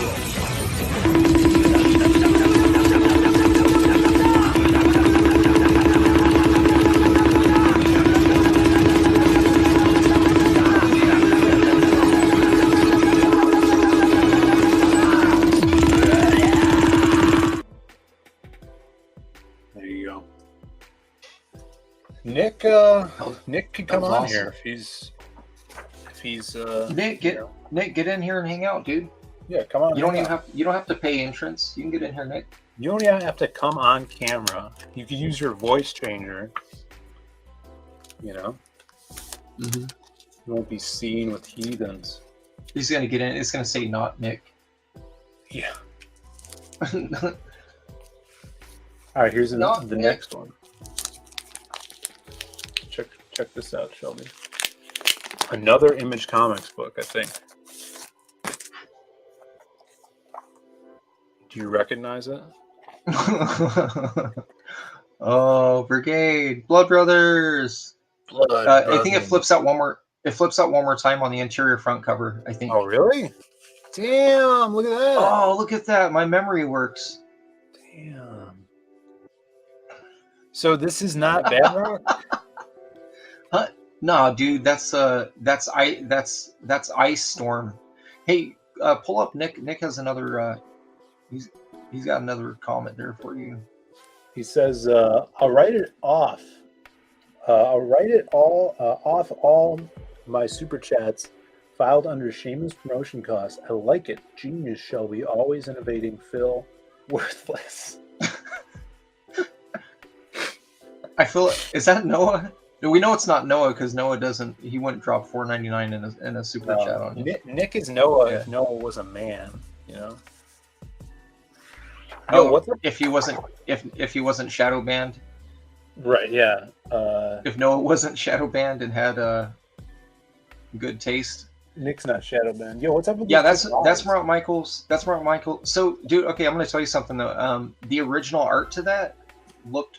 Nick could come on awesome. Here if he's Nick, get in here and hang out, dude. Yeah, come on. You don't have to pay entrance. You can get in here, Nick. You don't even have to come on camera. You can use your voice changer. You know? Mm-hmm. You won't be seen with heathens. He's gonna get in. It's gonna say not Nick. Yeah. All right, here's the next one. Check this out, Shelby. Another Image Comics book, I think. Do you recognize it? Oh, Brigade, Blood Brothers. Blood. I think it flips out one more. It flips out one more time on the interior front cover. I think. Oh, really? Damn! Look at that. Oh, look at that! My memory works. Damn. So this is not Bedrock? Huh? Nah, dude, that's Ice Storm. Hey, pull up Nick. Nick has another. He's got another comment there for you. He says, "I'll write it off. I'll write it all off all my super chats filed under shameless promotion costs. I like it. Genius, Shelby. Always innovating. Phill, worthless." I feel. Is that Noah? We know it's not Noah because Noah doesn't. He wouldn't drop $4.99 in a super chat on you. Nick is Noah. Yeah. If Noah was a man, you know. Oh, what's up? if he wasn't shadow banned. Right. Yeah. If Noah wasn't shadow banned and had good taste. Nick's not shadow banned. Yo, what's up with Yeah, these that's two Mark Michaels. That's Mark Michaels. So, dude, okay, I'm gonna tell you something though. The original art to that looked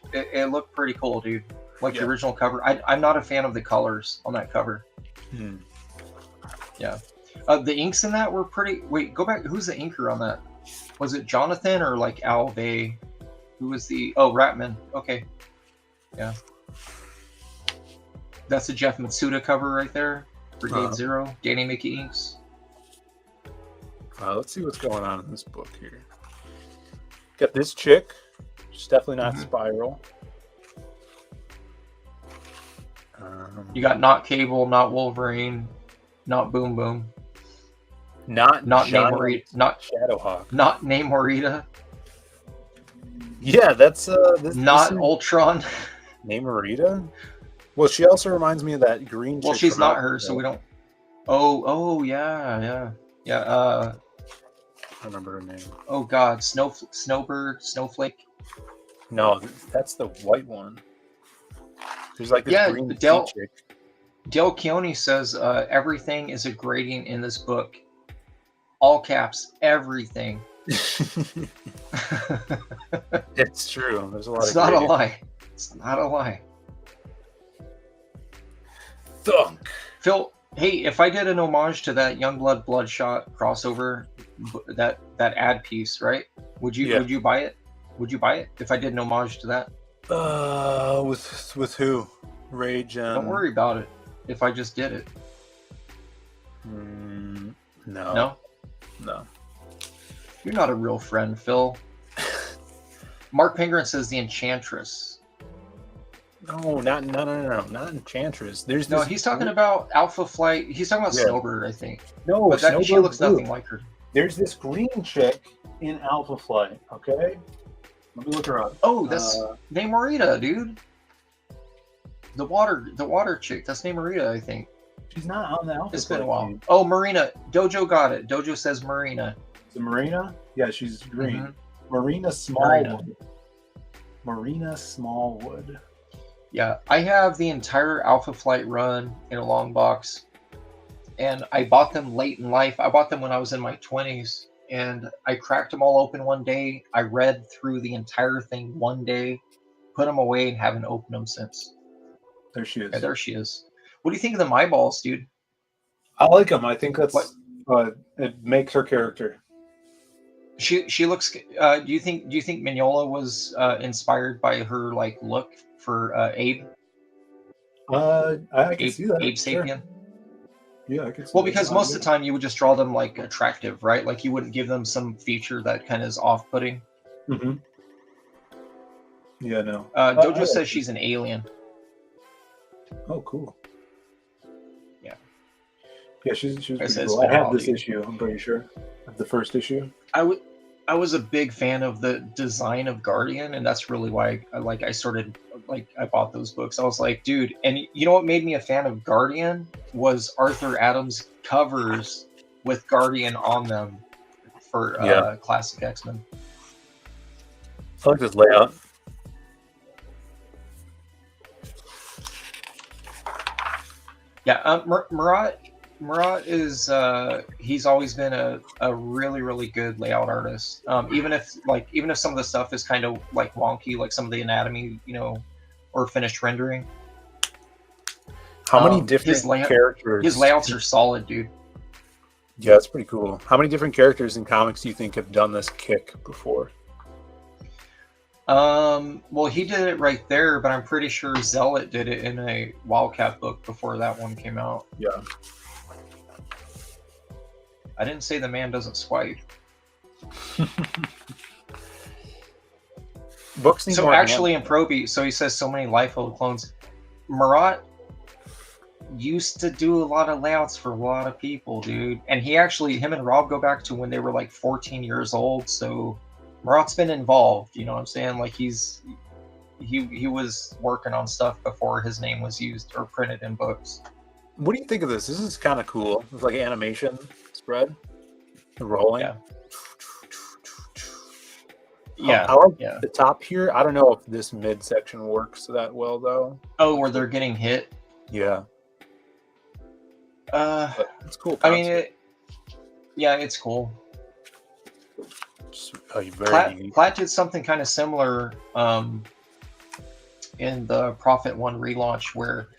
pretty cool, dude. Like the original cover. I'm not a fan of the colors on that cover. Yeah. The inks in that were pretty. Wait, go back. Who's the inker on that? Was it Jonathan or like Alve? Who was the? Oh, Ratman. Okay. Yeah. That's the Jeff Matsuda cover right there. Brigade Zero. Danny Mickey inks. Let's see what's going on in this book here. Got this chick. She's definitely not Spiral. You got not Cable, not Wolverine, not Boom Boom, not Namorita, not Shadowhawk, not Namorita, Yeah, that's not Ultron. Namorita. Well, she also reminds me of that green. Well, chick she's from not Outlaw. her, so we don't. Oh, yeah. I remember her name. Oh God, Snowbird, Snowflake. No, that's the white one. There's like this green Del chick. Del Keone says everything is a gradient in this book. All caps, everything. It's true. There's a lot. It's not a lie. It's not a lie. Thunk. Phil, hey, if I did an homage to that Youngblood Bloodshot crossover, that ad piece, right? Would you buy it? Would you buy it if I did an homage to that? With who? Rage. Don't worry about it. If I just did it. No. You're not a real friend, Phil. Mark Pengrin says the Enchantress. No, not Enchantress. There's No, this he's talking about Alpha Flight. He's talking about Snowbird, I think. No, but she Snowbird looks blue. nothing like her. There's this green chick in Alpha Flight. Okay, let me look her up. Oh, that's Namorita, dude. The water chick. That's Namorita, I think. She's not on the Alpha. It's been a Flight while. team. Oh, Marina. Dojo got it. Dojo says Marina. Is it Marina? Yeah, she's green. Mm-hmm. Marina Smallwood. Marina Smallwood. Yeah, I have the entire Alpha Flight run in a long box, and I bought them late in life. I bought them when I was in my 20s, and I cracked them all open one day. I read through the entire thing one day, put them away, and haven't opened them since. There she is. Yeah, there she is. What do you think of the My Balls, dude? I like them. I think that's it makes her character. She looks. Do you think Mignola was inspired by her like look for Abe? I can see that. Abe Sure. Sapien. Yeah, I can see Well, that. because most of the time you would just draw them like attractive, right? Like you wouldn't give them some feature that kind of is off-putting. Mm-hmm. Yeah, no. Dojo says she's an alien. Oh, cool. Yeah. Yeah, she's pretty It says cool. I have this dude. issue. I'm pretty sure. The first issue. I was a big fan of the design of Guardian, and that's really why I bought those books. I was like, dude, and you know what made me a fan of Guardian was Arthur Adams' covers with Guardian on them for classic X-Men. I like this layout. Yeah, Murat is he's always been a really, really good layout artist. Even if some of the stuff is kind of like wonky, like some of the anatomy, or finished rendering. How many different characters? His layouts are solid, dude. Yeah, it's pretty cool. How many different characters in comics do you think have done this kick before? Well, he did it right there, but I'm pretty sure Zealot did it in a Wildcat book before that one came out. Yeah. I didn't say the man doesn't swipe. Books need So more actually hand- in Proby, so he says so many Liefeld clones. Marat used to do a lot of layouts for a lot of people, dude. And him and Rob go back to when they were like 14 years old. So Marat's been involved, you know what I'm saying? Like he was working on stuff before his name was used or printed in books. What do you think of this? This is kind of cool. It's like animation spread, the rolling. Yeah. Yeah, I like yeah. the top here. I don't know if this midsection works that well though. Oh, where they're getting hit. Yeah, but it's cool. I mean, it's cool. Very unique. Platt did something kind of similar in the Prophet One relaunch, where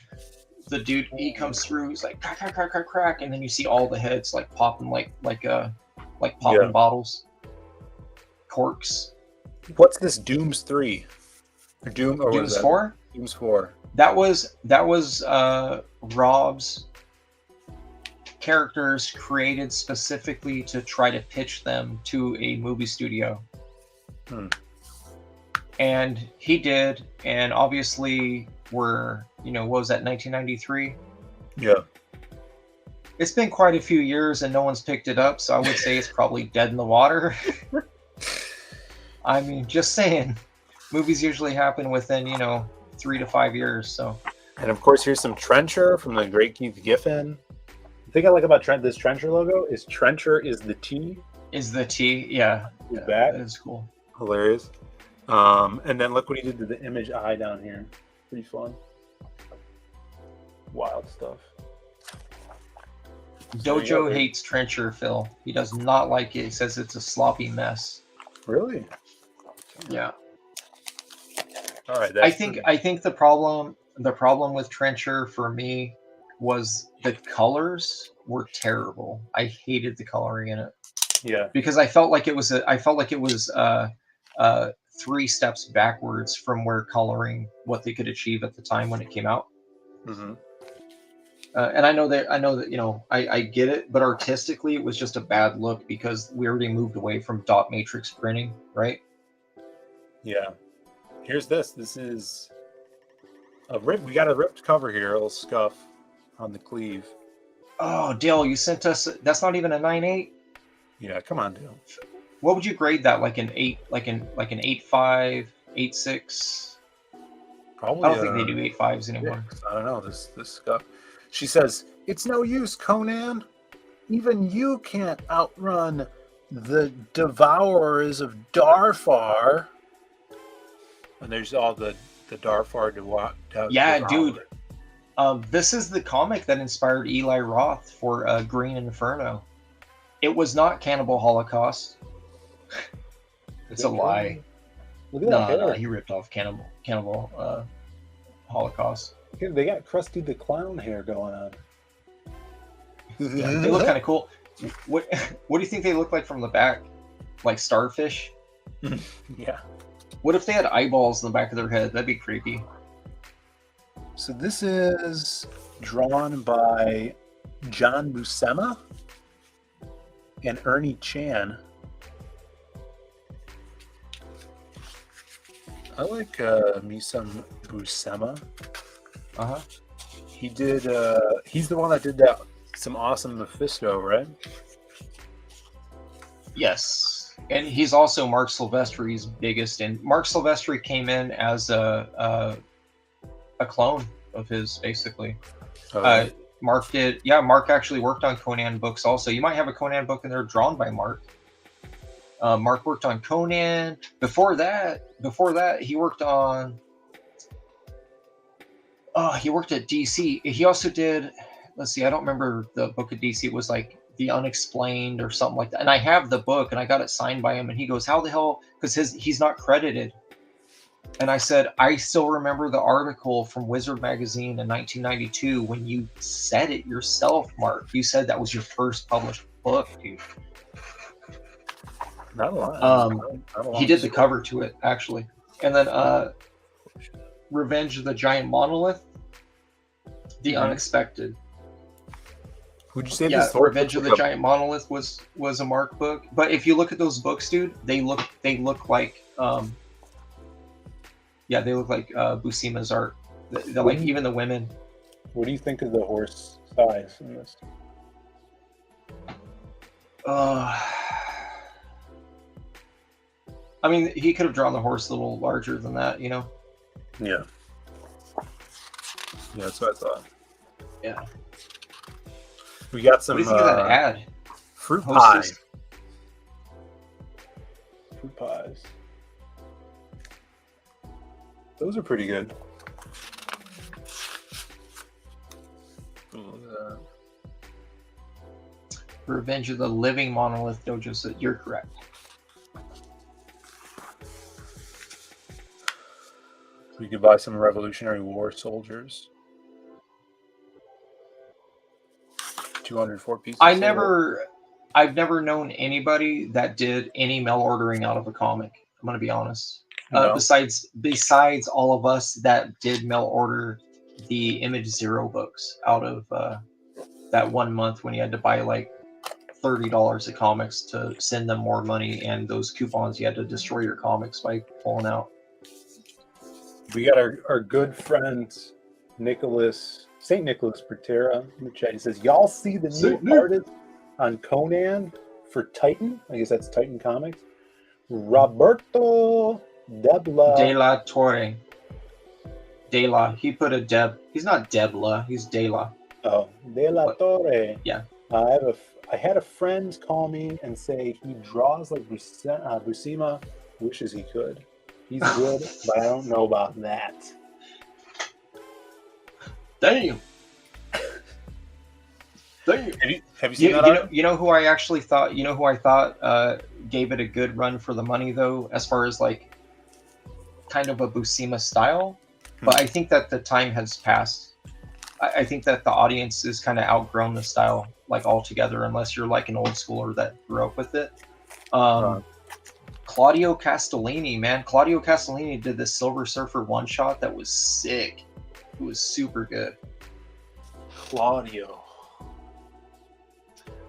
the dude he comes through, he's like crack, crack, crack, crack, crack, and then you see all the heads like popping like popping bottles, corks. What's this? Doom's 3 or Doom or Doom's 4? Doom's 4. That was Rob's characters created specifically to try to pitch them to a movie studio. And he did, and obviously what was that, 1993? Yeah. It's been quite a few years and no one's picked it up, so I would say it's probably dead in the water. I mean, just saying. Movies usually happen within, 3 to 5 years, so. And of course, here's some Trencher from the great Keith Giffen. The thing I like about this Trencher logo is Trencher is the T. Is the T, yeah. Is that is cool. Hilarious. And then look what he did to the image eye down here. Pretty fun. Wild stuff. Dojo hates Trencher, Phill. He does not like it. He says it's a sloppy mess. Really? Yeah. All right. I think the problem with Trencher for me was the colors were terrible. I hated the coloring in it. Yeah. Because I felt like it was 3 steps backwards from where coloring what they could achieve at the time when it came out. Mm-hmm. And I know that I get it, but artistically it was just a bad look because we already moved away from dot matrix printing, right? Yeah. Here's this. This is a rip. We got a ripped cover here, a little scuff on the sleeve. Oh, Dale, you sent us. That's not even a 9.8. Yeah, come on, Dale. What would you grade that? Like an 8, like an 8.5, 8.6? Probably. I don't think they do 8.5s anymore. I don't know this scuff. She says, "It's no use, Conan. Even you can't outrun the devourers of Darfar." And there's all the Darfar Yeah, devourers. dude. This is the comic that inspired Eli Roth for Green Inferno. It was not Cannibal Holocaust. It's a lie. Look at that No, hair. he ripped off Cannibal Holocaust. Okay, they got Krusty the Clown hair going on. Yeah, they look kind of cool. What do you think they look like from the back? Like starfish? Yeah. What if they had eyeballs in the back of their head? That'd be creepy. So this is drawn by John Buscema and Ernie Chan. I like me some Buscema. Uh-huh. He did. He's the one that did that. Some awesome Mephisto, right? Yes, and he's also Mark Silvestri's biggest. And Mark Silvestri came in as a clone of his, basically. Okay. Mark did. Yeah, Mark actually worked on Conan books. Also, you might have a Conan book in there drawn by Mark. Mark worked on Conan. Before that, he worked on. He worked at DC. He also did. Let's see. I don't remember the book at DC. It was like The Unexplained or something like that. And I have the book, and I got it signed by him. And he goes, "How the hell?" Because he's not credited. And I said, I still remember the article from Wizard Magazine in 1992 when you said it yourself, Mark. You said that was your first published book, dude. Not a lot. He did the cover to it, actually. And then Revenge of the Giant Monolith, The Unexpected. Would you say Yeah, this? Revenge of the Giant Monolith was a Mark book. But if you look at those books, dude, they look like they look like Busima's art. They're like even the women. What do you think of the horse size in this? I mean, he could have drawn the horse a little larger than that, you know? Yeah. Yeah, that's what I thought. Yeah. We got some What do you think of that ad? fruit Hostess. pie. Fruit pies. Those are pretty good. Revenge of the Living Monolith Dojo. So you're correct. We could buy some Revolutionary War soldiers. 204 pieces. I've never known anybody that did any mail ordering out of a comic. I'm gonna be honest. No. Besides all of us that did mail order the Image Zero books out of that 1 month when you had to buy like $30 of comics to send them more money, and those coupons you had to destroy your comics by pulling out. We got our good friend St. Nicholas Patera in the chat. He says, y'all see the new artist on Conan for Titan? I guess that's Titan Comics. Roberto Debla. De La Torre. De La. He put a Deb. He's not Debla. He's De La. Oh, De La Torre. Yeah. I had a friend call me and say he draws like Buscema wishes he could. He's good, but I don't know about that. Damn. Damn. Have you seen that? You know who I actually thought? You know who I thought gave it a good run for the money though, as far as like kind of a Buscema style. But I think that the time has passed. I think that the audience has kind of outgrown the style like altogether, unless you're like an old schooler that grew up with it. Claudio Castellini, man. Claudio Castellini did this Silver Surfer one-shot that was sick. It was super good. Claudio.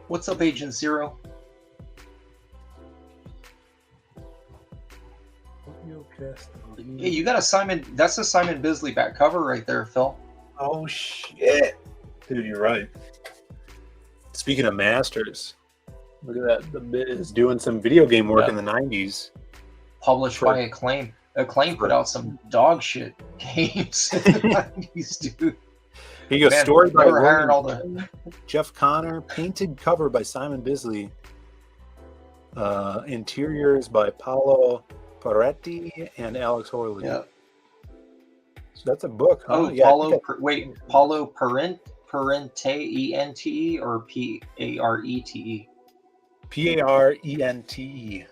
What's up, Agent Zero? Claudio Castellini. Hey, you got a Simon. That's a Simon Bisley back cover right there, Phil. Oh, shit. Dude, you're right. Speaking of masters, look at that. The Biz doing some video game work in the 90s. Published by Acclaim. Acclaim put out some dog shit games in the 90s, dude. Here you go. Man, Story by hiring all the... Jeff Connor. Painted cover by Simon Bisley. Interiors by Paolo Peretti and Alex Horley. Yeah. So that's a book, huh? Oh, Yeah, Paulo Parente, E-N-T-E or P-A-R-E-T-E? P-A-R-E-N-T-E.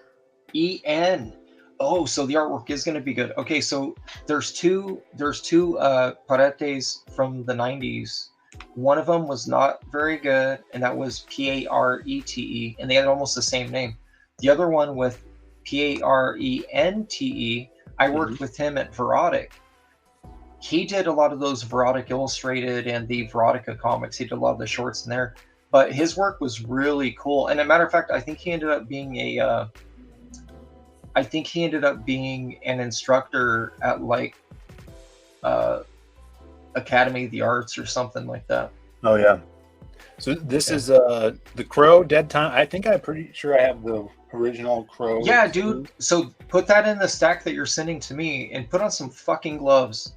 E-N. Oh, so the artwork is going to be good. Okay, so there's two Paretes from the 90s. One of them was not very good, and that was P-A-R-E-T-E, and they had almost the same name. The other one with P-A-R-E-N-T-E, I worked with him at Verotic. He did a lot of those Verotic Illustrated and the Verotica comics. He did a lot of the shorts in there, but his work was really cool. And as a matter of fact, I think he ended up being an instructor at like Academy of the Arts or something like that. Oh yeah. So this is the Crow Dead Time. I think I'm pretty sure I have the original Crow. Yeah, dude. So put that in the stack that you're sending to me and put on some fucking gloves.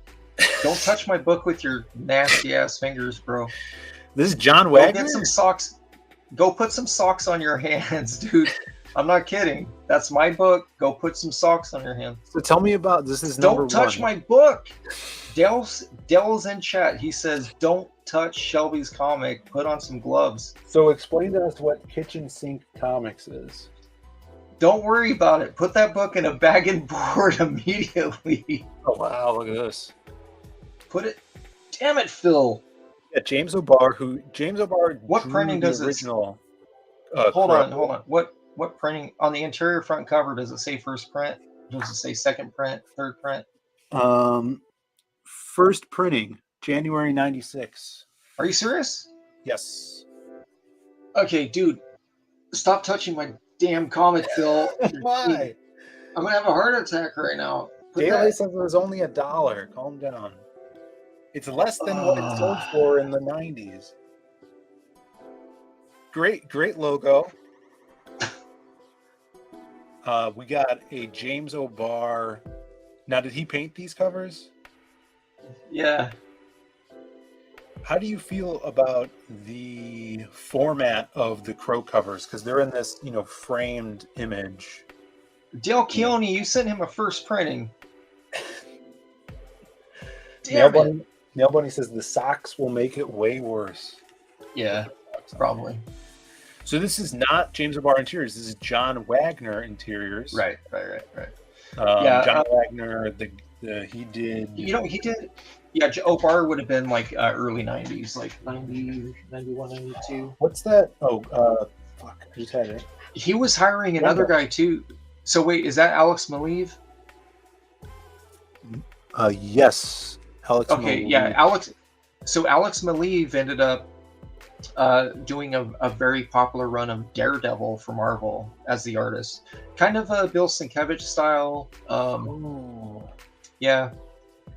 Don't touch my book with your nasty ass fingers, bro. This is John Go Wagner. get some socks. Go put some socks on your hands, dude. I'm not kidding. That's my book. Go put some socks on your hands. So tell me about this. Is number Don't touch one. my book. Dell's in chat. He says, "Don't touch Shelby's comic. Put on some gloves." So explain to us what Kitchen Sink Comics is. Don't worry about it. Put that book in a bag and board immediately. Oh wow, look at this. Put it. Damn it, Phill. Yeah, James O'Barr. What drew printing the does it? original? Hold Crow. on. What printing on the interior front cover? Does it say first print? Does it say second print? Third print? First printing, January '96. Are you serious? Yes. Okay, dude. Stop touching my damn comic, Phill. Why? I'm gonna have a heart attack right now. Daily says it was only $1. Calm down. It's less than what it sold for in the '90s. Great logo. We got a James O'Barr. Now, did he paint these covers? Yeah. How do you feel about the format of the Crow covers? Because they're in this, framed image. Dale Keone, you sent him a first printing. Damn it. Nail Bunny says the socks will make it way worse. Yeah, probably. So this is not James O'Barr Interiors. This is John Wagner Interiors. Right. John Wagner, he did. He did. Yeah, O'Barr would have been like early 90s, like 90, 91, 92. What's that? Oh, fuck. I just had it. He was hiring another guy too. So wait, is that Alex Maleev? Yes. Alex Okay, Maleev. yeah, Alex. So Alex Maleev ended up doing a very popular run of Daredevil for Marvel as the artist, kind of a Bill Sienkiewicz style. Yeah,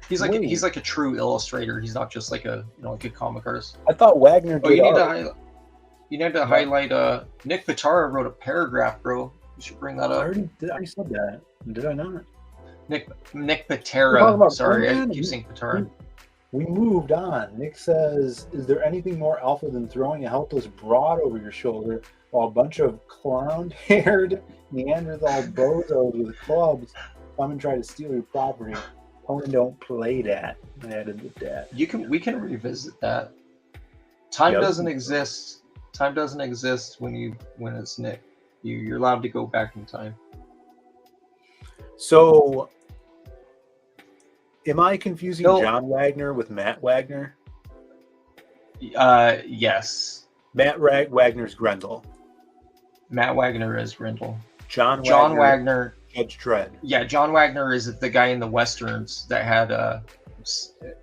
he's like a true illustrator. He's not just like a like a comic artist. I thought Wagner did you need to highlight. Nick Pitara wrote a paragraph, bro. You should bring that up. I already said that. Did I not? Nick Pitara. Sorry, I keep saying Pitara. We moved on. Nick says, is there anything more alpha than throwing a helpless broad over your shoulder while a bunch of clown-haired Neanderthal bozos with clubs come and try to steal your property? Pony don't play that. I added the dad. We can revisit that. Time doesn't exist. Time doesn't exist when it's Nick. You're allowed to go back in time. So, am I confusing John Wagner with Matt Wagner? Yes. Matt Wagner's Grendel. Matt Wagner is Grendel. John Wagner. Judge Dredd. Yeah, John Wagner is the guy in the westerns that had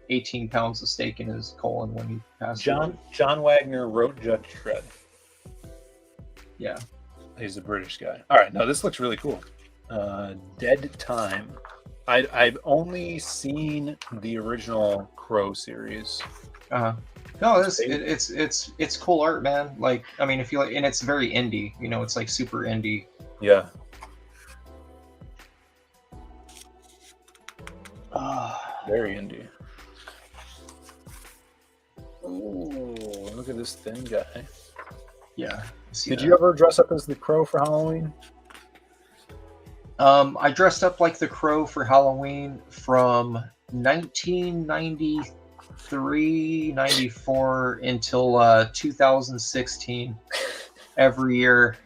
18 pounds of steak in his colon when he passed away. John Wagner wrote Judge Dredd. Yeah. He's a British guy. All right, no, this looks really cool. Dead Time. I've only seen the original Crow series. No, it's cool art, man. Like, I mean, if you like, and it's very indie. It's like super indie. Yeah. Very indie. Oh, look at this thin guy. Yeah. Did you ever dress up as the Crow for Halloween? I dressed up like the Crow for Halloween from 1993, 94 until 2016. Every year.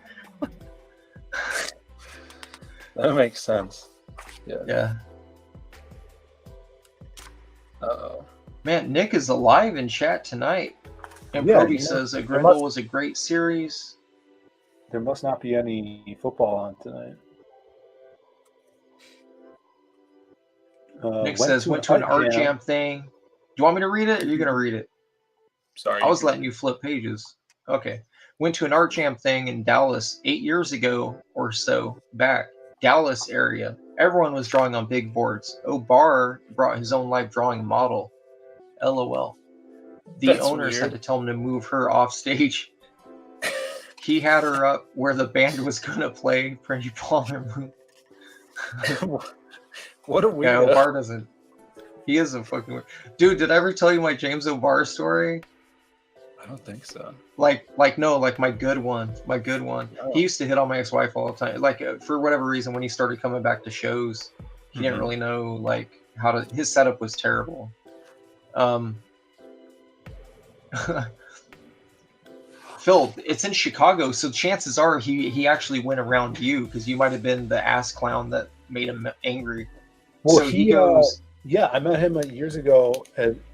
That makes sense. Yeah. Uh-oh. Man, Nick is alive in chat tonight. And Proby says Grendel was a great series. There must not be any football on tonight. Nick says went to an art jam thing. Do you want me to read it, or are you going to read it? Sorry. I was letting you flip pages. Okay. Went to an art jam thing in Dallas 8 years ago or so back. Dallas area. Everyone was drawing on big boards. O'Barr brought his own live drawing model. LOL. The owners had to tell him to move her off stage. He had her up where the band was going to play. Pretty Palmer. What a weirdo. Yeah, O'Barr doesn't. He is a fucking weird. Dude, did I ever tell you my James O'Barr story? I don't think so. Like my good one. My good one. Oh. He used to hit on my ex-wife all the time. Like, for whatever reason, when he started coming back to shows, he didn't really know, like, how to... His setup was terrible. Phill, it's in Chicago, so chances are he actually went around you because you might have been the ass clown that made him angry. Well, So he goes, yeah, I met him years ago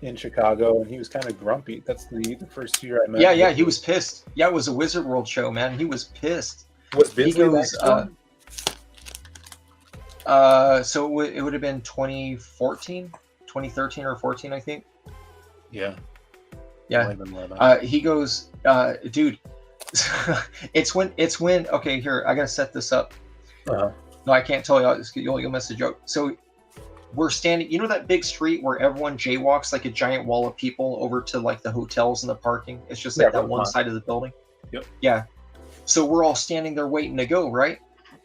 in Chicago, and he was kind of grumpy. That's the first year I met him. yeah, he was pissed. Yeah, it was a Wizard World show, man. He was pissed. Was He Bisley goes, next to him? so it would have been 2014, 2013 or 14, I think. Yeah. Yeah. Might have been more than that. He goes, dude, it's when, okay, here, I gotta set this up. Uh-huh. No, I can't tell you, you'll miss the joke. So we're standing, you know that big street where everyone jaywalks like a giant wall of people over to like the hotels and the parking? It's just like that one side of the building. Yep. Yeah. So we're all standing there waiting to go, right?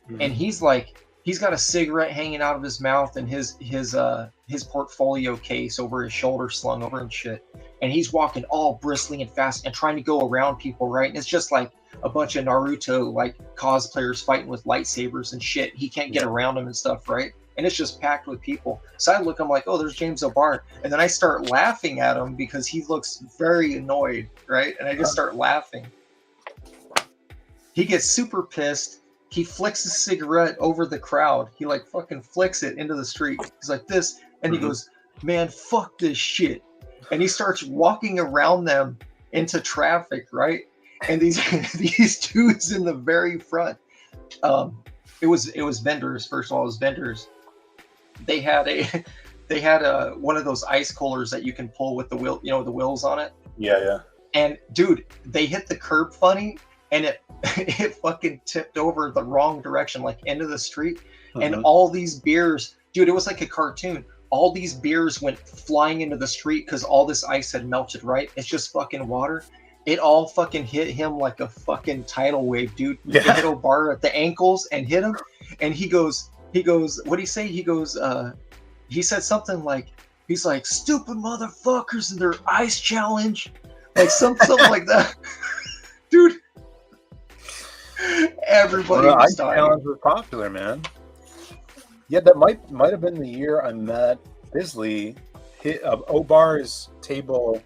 Mhm. And he's got a cigarette hanging out of his mouth and his portfolio case over his shoulder slung over and shit. And he's walking all bristly and fast and trying to go around people, right? And it's just like a bunch of Naruto like cosplayers fighting with lightsabers and shit. He can't get around them and stuff, right? And it's just packed with people. So I look, I'm like, oh, there's James O'Barr. And then I start laughing at him because he looks very annoyed, right? And I just start laughing. He gets super pissed. He flicks a cigarette over the crowd. He like fucking flicks it into the street. He's like this. And he goes, man, fuck this shit. And he starts walking around them into traffic, right? And these these dudes in the very front, it was vendors. First of all, it was vendors. They had a one of those ice coolers that you can pull with the wheel, you know, the wheels on it. Yeah. And dude, they hit the curb funny, and it fucking tipped over the wrong direction, like into the street. And all these beers, dude, it was like a cartoon. All these beers went flying into the street because all this ice had melted, right? It's just fucking water. It all fucking hit him like a fucking tidal wave, dude. Yeah. It hit O'Barr at the ankles and hit him. And he goes, what'd he say? He goes, he said something like, he's like, stupid motherfuckers and their ice challenge. Like something like that. Dude. Everybody was ice dying. challenge was popular, man. Yeah, that might have been the year I met Bisley. O'Barr's table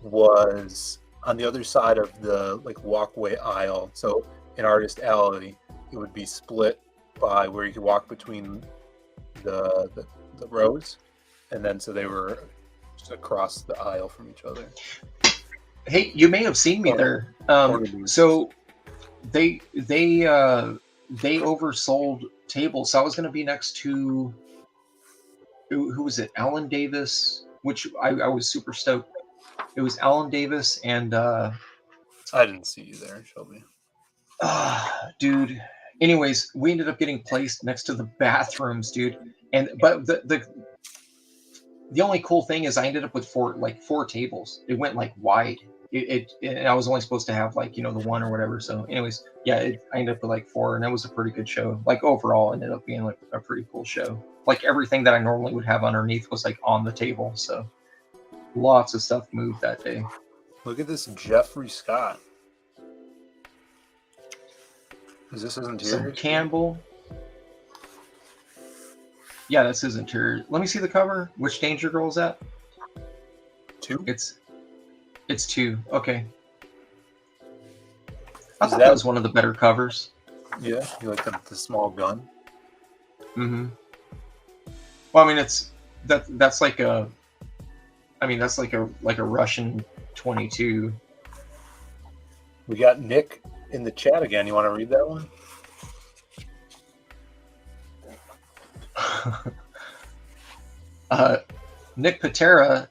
was on the other side of the like walkway aisle. So in Artist Alley, it would be split by where you could walk between the rows, and then so they were just across the aisle from each other. Hey, you may have seen me there. So they oversold tables. So I was going to be next to who was it? Alan Davis, which I was super stoked. It was Alan Davis and I didn't see you there, Shelby. Dude. Anyways, we ended up getting placed next to the bathrooms, dude. But the only cool thing is I ended up with four tables. It went like wide. And I was only supposed to have like, you know, the one or whatever. So anyways, yeah, I ended up with like 4, and that was a pretty good show. Like overall, it ended up being like a pretty cool show. Like everything that I normally would have underneath was like on the table. So lots of stuff moved that day. Look at this Jeffrey Scott. Is this his interior? Some Campbell. Yeah, that's his interior. Let me see the cover. Which Danger Girl is that? 2? It's 2. Okay. I thought that was one of the better covers. Yeah, you like the small gun. Mm-hmm. Well, I mean, that's like a Russian 22. We got Nick in the chat again. You want to read that one? Nick Patera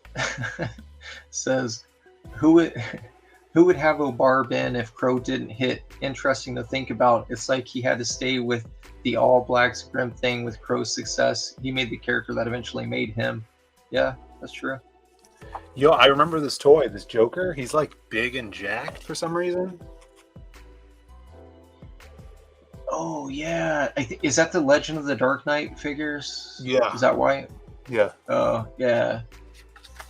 says, who would have O'Barr been if Crow didn't hit? Interesting to think about. It's like he had to stay with the All Blacks grim thing with Crow's success. He made the character that eventually made him. Yeah, that's true. Yo, I remember this toy, this Joker. He's like big and jacked for some reason. Oh yeah, is that the Legend of the Dark Knight figures? Yeah. Is that why? Yeah. Oh yeah.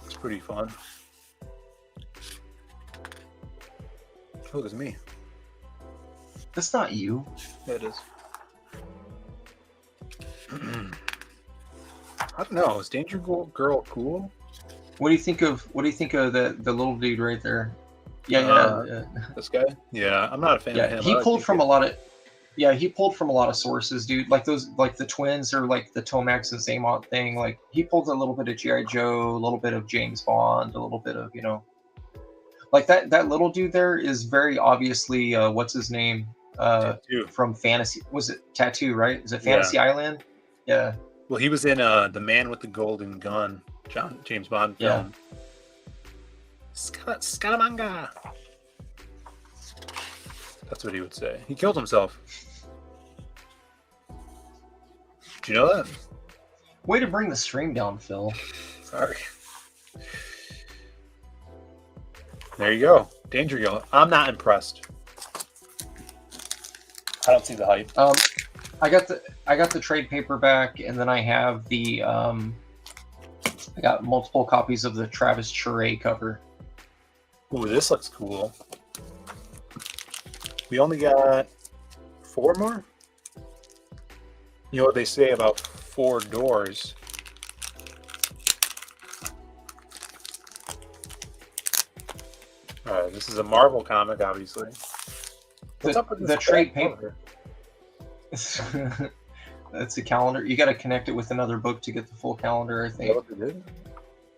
It's pretty fun. Oh, it's me. That's not you. Yeah, it is. I don't know. Is Danger Girl cool? What do you think of the little dude right there? Yeah. This guy? Yeah, I'm not a fan of Yeah, him. he I pulled like from the a lot of. Yeah, he pulled from a lot of sources, dude. Like the twins or like the Tomax and Zaymont thing. Like he pulled a little bit of GI Joe, a little bit of James Bond, a little bit of like that little dude there is very obviously what's his name Tattoo. from Fantasy. Was it Tattoo? Right? Is it Yeah. Fantasy Island? Yeah. Well, he was in The Man with the Golden Gun, James Bond Yeah. film. Scaramanga. That's what he would say. He killed himself. Did you know that? Way to bring the stream down, Phil. Sorry. There you go. Danger Yellow. I'm not impressed. I don't see the hype. I got the trade paperback, and then I have the I got multiple copies of the Travis Churay cover. Ooh, this looks cool. We only got 4 more? You know what they say about 4 doors? Alright, this is a Marvel comic, obviously. What's up with this The trade cover? paper. That's a calendar. You got to connect it with another book to get the full calendar, I Is that think. what they did?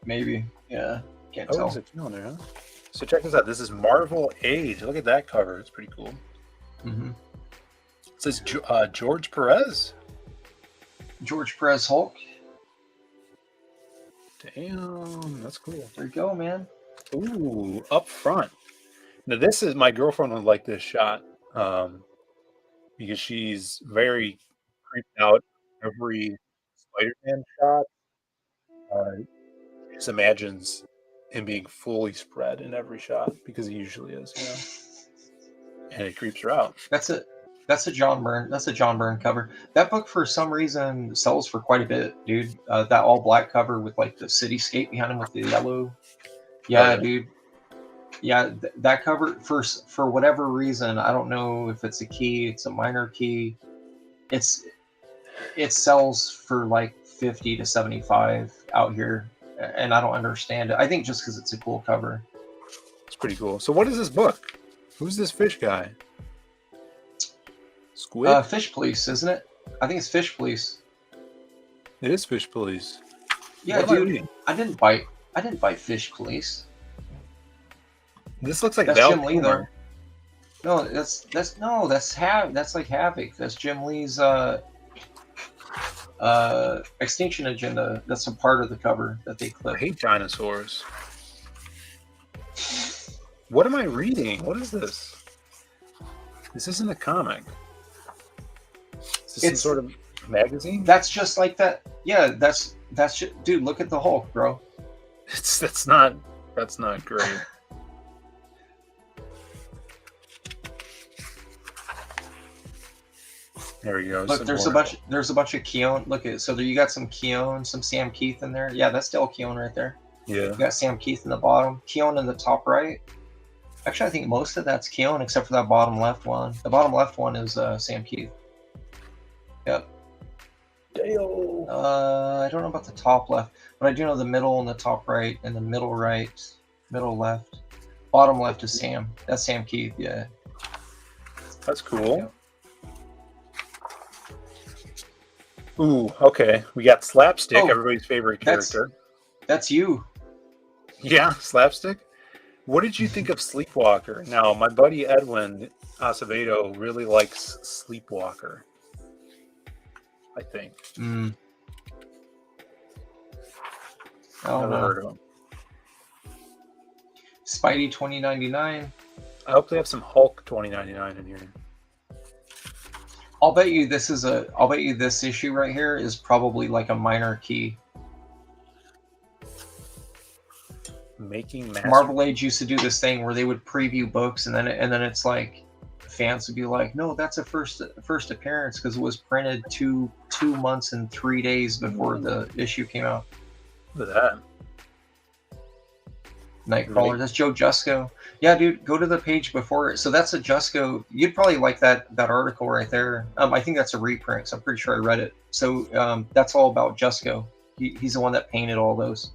Maybe. Yeah. Can't Oh, tell. it's a calendar, huh? So check this out. This is Marvel Age. Look at that cover. It's pretty cool. Mm-hmm. It says George Perez. George Perez Hulk. Damn, that's cool. There you go, man. Ooh, up front. Now this is, my girlfriend would like this shot because she's very creeped out every Spider-Man shot. She just imagines him being fully spread in every shot because he usually is, and it creeps her out. That's a John Byrne. That's a John Byrne cover. That book, for some reason, sells for quite a bit, dude. That all black cover with like the cityscape behind him with the yellow. Yeah, yeah. dude. Yeah, that cover for whatever reason, I don't know if it's a key, it's a minor key. It sells for like 50 to 75 out here, and I don't understand it. I think just because it's a cool cover. It's pretty cool. So what is this book? Who's this fish guy? Squid? Fish Police, isn't it? I think it's Fish Police. It is Fish Police. Yeah, What am I dude. reading? I didn't buy Fish Police. This looks like That's Val Jim Lee, though. Kilmer. No, that's like Havoc. That's Jim Lee's Extinction Agenda. That's a part of the cover that they I clipped. hate dinosaurs. What am I reading? What is this? This isn't a comic. Is this some It's- sort of magazine? That's just like that. Yeah, that's just, dude. Look at the Hulk, bro. That's not great. There we go. Look, some there's more. a bunch of Keown. Look at so there you got some Keown, some Sam Keith in there. Yeah, that's still Keown right there. Yeah. You got Sam Keith in the bottom, Keown in the top right. Actually, I think most of that's Keown except for that bottom left one. The bottom left one is Sam Keith. Yep. Dale. I don't know about the top left, but I do know the middle and the top right and the middle right, middle left, bottom left is Sam. That's Sam Keith. Yeah. That's cool. Ooh, okay. We got Slapstick, Oh, everybody's favorite character. That's you. Yeah, Slapstick. What did you think of Sleepwalker? Now, my buddy Edwin Acevedo really likes Sleepwalker, I think. I I've don't never know. heard of him. Spidey 2099. I hope they have some Hulk 2099 in here. I'll bet you this issue right here is probably like a minor key. Making Master. Marvel Age used to do this thing where they would preview books and then it's like fans would be like, no, that's a first appearance because it was printed two months and 3 days before the issue came out. Look at that. Nightcrawler. Right. That's Joe Jusko. Yeah, dude, go to the page before it. So that's a Jusko. You'd probably like that article right there. I think that's a reprint. So I'm pretty sure I read it. So that's all about Jusko. He's the one that painted all those.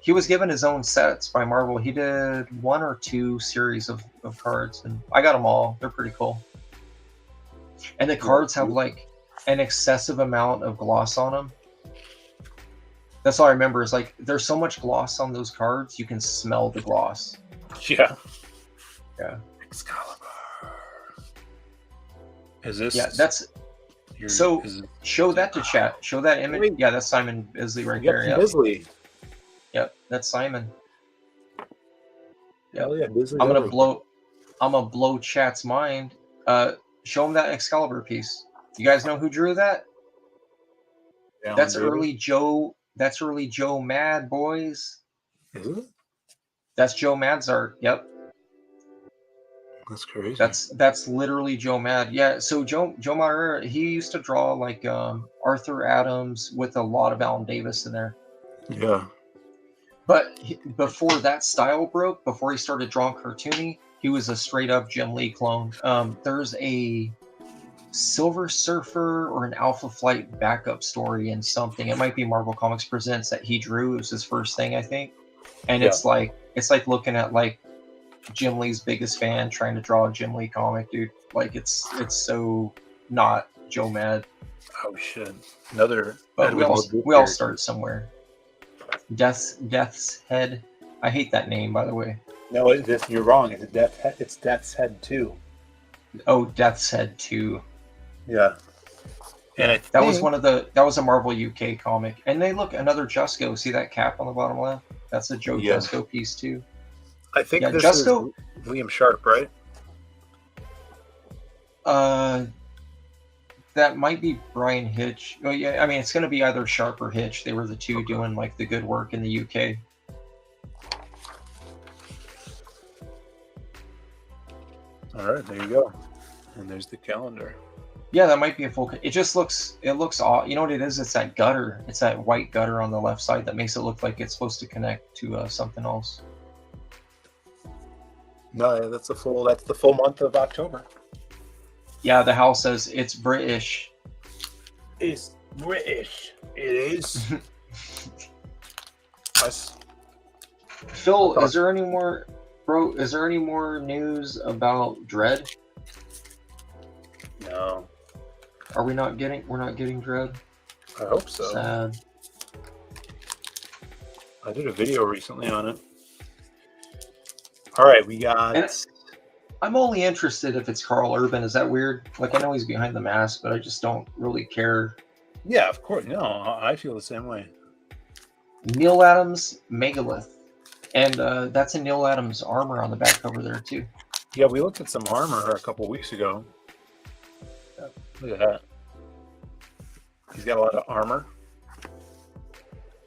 he was given his own sets by Marvel. He did 1 or 2 series of cards, and I got them all. They're pretty cool. And the cards have like an excessive amount of gloss on them. That's all I remember is like there's so much gloss on those cards, you can smell the gloss. Yeah. Yeah. Excalibur. Is this? Yeah, that's so. Show that to chat. Show that image. Wait. Yeah, that's Simon Bisley right there. Yeah. Bisley. Yep, that's Simon. Yep. Hell yeah, Bisley. I'm gonna blow chat's mind. Show him that Excalibur piece. You guys know who drew that? Yeah, that's early Joe. That's early Joe Mad, boys. Is it? That's Joe Mad's art. Yep. That's crazy. That's literally Joe Mad. Yeah. So Joe Mauer, he used to draw like Arthur Adams with a lot of Alan Davis in there. Yeah. But before that style broke, before he started drawing cartoony, he was a straight up Jim Lee clone. There's a Silver Surfer or an Alpha Flight backup story in something. It might be Marvel Comics Presents that he drew. It was his first thing, I think. And it's like looking at like Jim Lee's biggest fan trying to draw a Jim Lee comic, dude. Like it's so not Joe Mad. Oh shit! Another. But we all start somewhere. Death's Head. I hate that name, by the way. No, you're wrong. It's Death's Head 2. Oh, Death's Head 2. Yeah. And that was a Marvel UK comic. And they look another Jusco. See that cap on the bottom left? That's a Joe Jusco piece too. I think this Jusco is Liam Sharp, right? That might be Brian Hitch. Oh yeah, I mean it's gonna be either Sharp or Hitch. They were the two doing like the good work in the UK. All right, there you go. And there's the calendar. Yeah, that might be a full. It looks odd. You know what it is? It's that gutter. It's that white gutter on the left side that makes it look like it's supposed to connect to something else. No, that's the full month of October. Yeah, the house says it's British. It's British. It is. Phil, is there any more, bro? Is there any more news about Dread? No. We're not getting Dread? I hope so. Sad. I did a video recently on it. All right, we got. And I'm only interested if it's Carl Urban. Is that weird? Like I know he's behind the mask, but I just don't really care. Yeah, of course. No, I feel the same way. Neil Adams Megalith, and that's a Neil Adams armor on the back cover there too. Yeah, we looked at some armor a couple weeks ago. Look at that. He's got a lot of armor.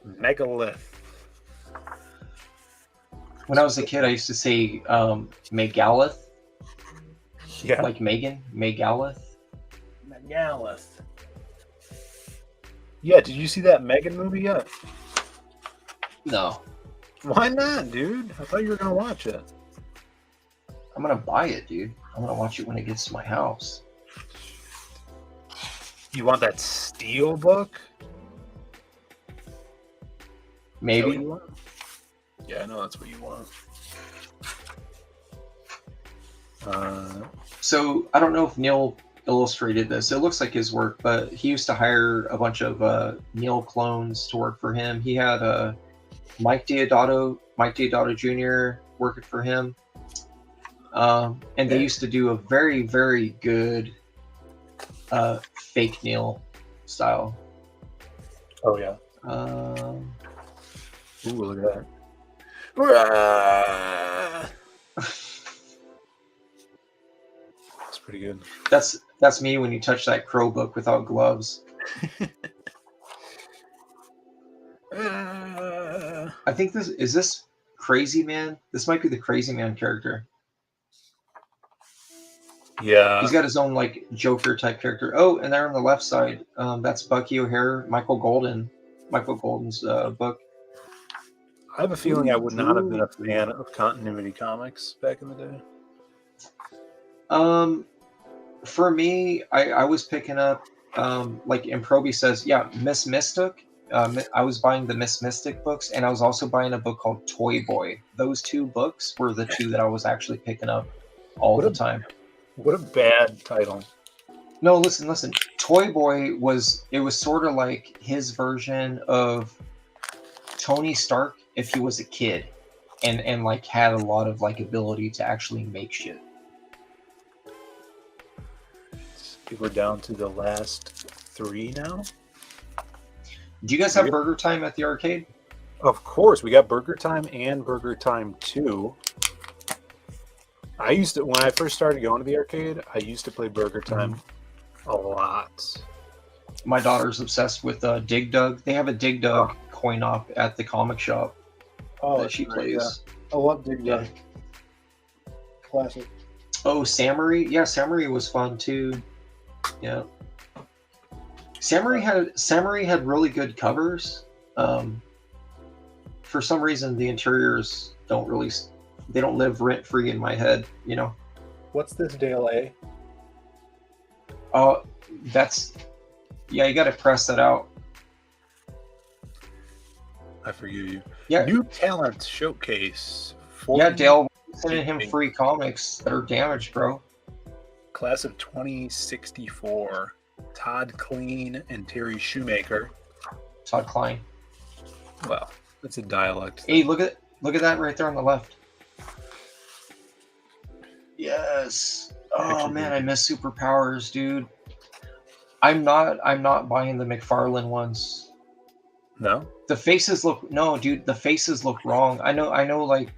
Megalith. When I was a kid, I used to say Megalith. Yeah. Like Megan. Megalith. Megalith. Yeah, did you see that Megan movie yet? No. Why not, dude? I thought you were going to watch it. I'm going to buy it, dude. I'm going to watch it when it gets to my house. You want that steel book? Maybe. Yeah, I know that's what you want. So I don't know if Neil illustrated this. It looks like his work, but he used to hire a bunch of Neil clones to work for him. He had Mike Deodato Jr. working for him, and they used to do a very, very good fake Neil style. Oh yeah. Ooh, look at that. That's pretty good. That's me when you touch that Crow book without gloves. I think this Crazy Man. This might be the Crazy Man character. Yeah. He's got his own like Joker type character. Oh, and there on the left side, that's Bucky O'Hare, Michael Golden's book. I have a feeling I would not have been a fan of continuity comics back in the day. For me, I was picking up, like Improby says, yeah, Miss Mystick. I was buying the Miss Mystic books, and I was also buying a book called Toy Boy. Those two books were the two that I was actually picking up all the time. What a bad title. No, listen. Toy Boy was sort of like his version of Tony Stark if he was a kid, and like had a lot of like ability to actually make shit. We're down to the last 3 now. Do you guys have Burger Time at the arcade? Of course, we got Burger Time and Burger Time 2. I used to, when I first started going to the arcade, I used to play Burger Time a lot. My daughter's obsessed with Dig Dug. They have a Dig Dug coin op at the comic shop that she plays. Yeah. I love Dig Dug. Classic. Oh, Samurai. Yeah, Samurai was fun too. Yeah. Samurai had really good covers. For some reason, the interiors don't live rent free in my head. You know. What's this Dale A? Oh, you got to press that out. I forgive you. Yeah. New talent showcase. Yeah, Dale, sending him free comics that are damaged, bro. Class of 2064. Todd Clean and Terry Shoemaker. Todd Klein. Well, that's a dialect. Hey, look at that right there on the left. Yes. Oh man, I miss superpowers, dude. I'm not buying the McFarlane ones. No? The faces look the faces look wrong. I know like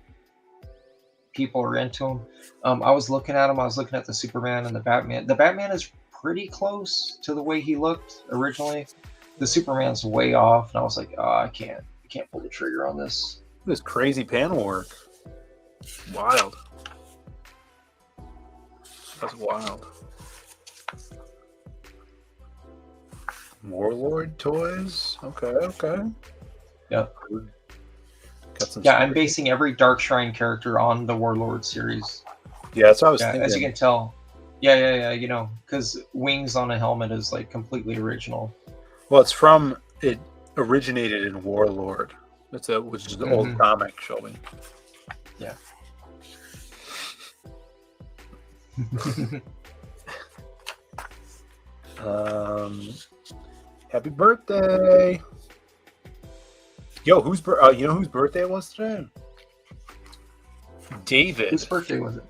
people are into them. I was looking at them, I was looking at the Superman and the Batman. The Batman is pretty close to the way he looked originally. The Superman's way off, and I was like, oh, I can't pull the trigger on this. This crazy panel work. Wild. That's wild. Warlord toys. Okay. Yep. Got some. Yeah, I'm basing every Dark Shrine character on the Warlord series. Yeah, that's what I was thinking. As you can tell. Yeah. You know, because wings on a helmet is like completely original. Well, it originated in Warlord. Which is the old comic, Shelby. Yeah. Happy birthday! Yo, you know whose birthday it was today? David. Whose birthday was it?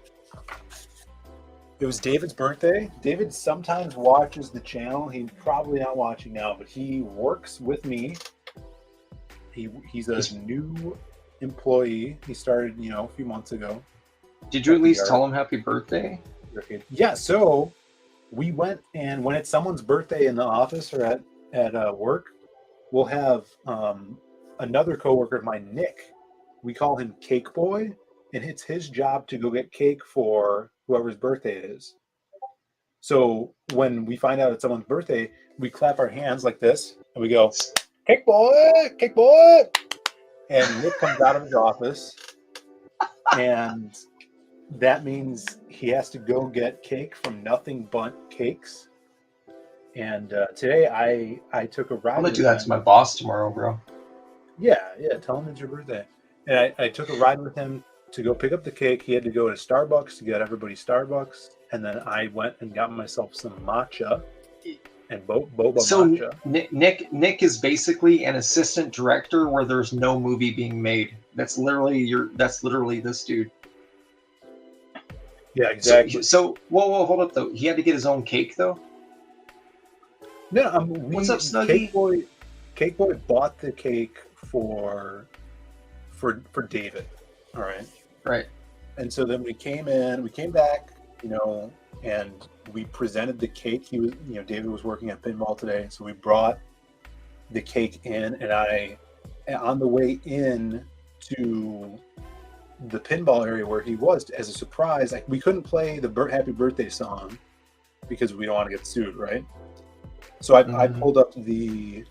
It was David's birthday. David sometimes watches the channel. He's probably not watching now, but he works with me. He's a new employee. He started, a few months ago. Did you at least tell him happy birthday? Yeah, so we went, and when it's someone's birthday in the office or at work, we'll have another coworker of mine, Nick. We call him Cake Boy, and it's his job to go get cake for whoever's birthday it is. So when we find out it's someone's birthday, we clap our hands like this, and we go, Cake Boy, Cake Boy! And Nick comes out of his office, and that means he has to go get cake from Nothing But Cakes. And today I took a ride. I'm gonna do that to my boss tomorrow, bro. Yeah. Tell him it's your birthday. And I took a ride with him to go pick up the cake. He had to go to Starbucks to get everybody Starbucks, and then I went and got myself some matcha and boba matcha. Nick is basically an assistant director where there's no movie being made. That's literally this dude. Yeah, exactly. So whoa, hold up though. He had to get his own cake though. No, what's up, Snuggie? Cake Boy bought the cake for David. All right. Right. And so then we came back, and we presented the cake. He was, David was working at pinball today, so we brought the cake in, and on the way in to the pinball area where he was, as a surprise, we couldn't play the happy birthday song because we don't want to get sued, right? So I pulled up the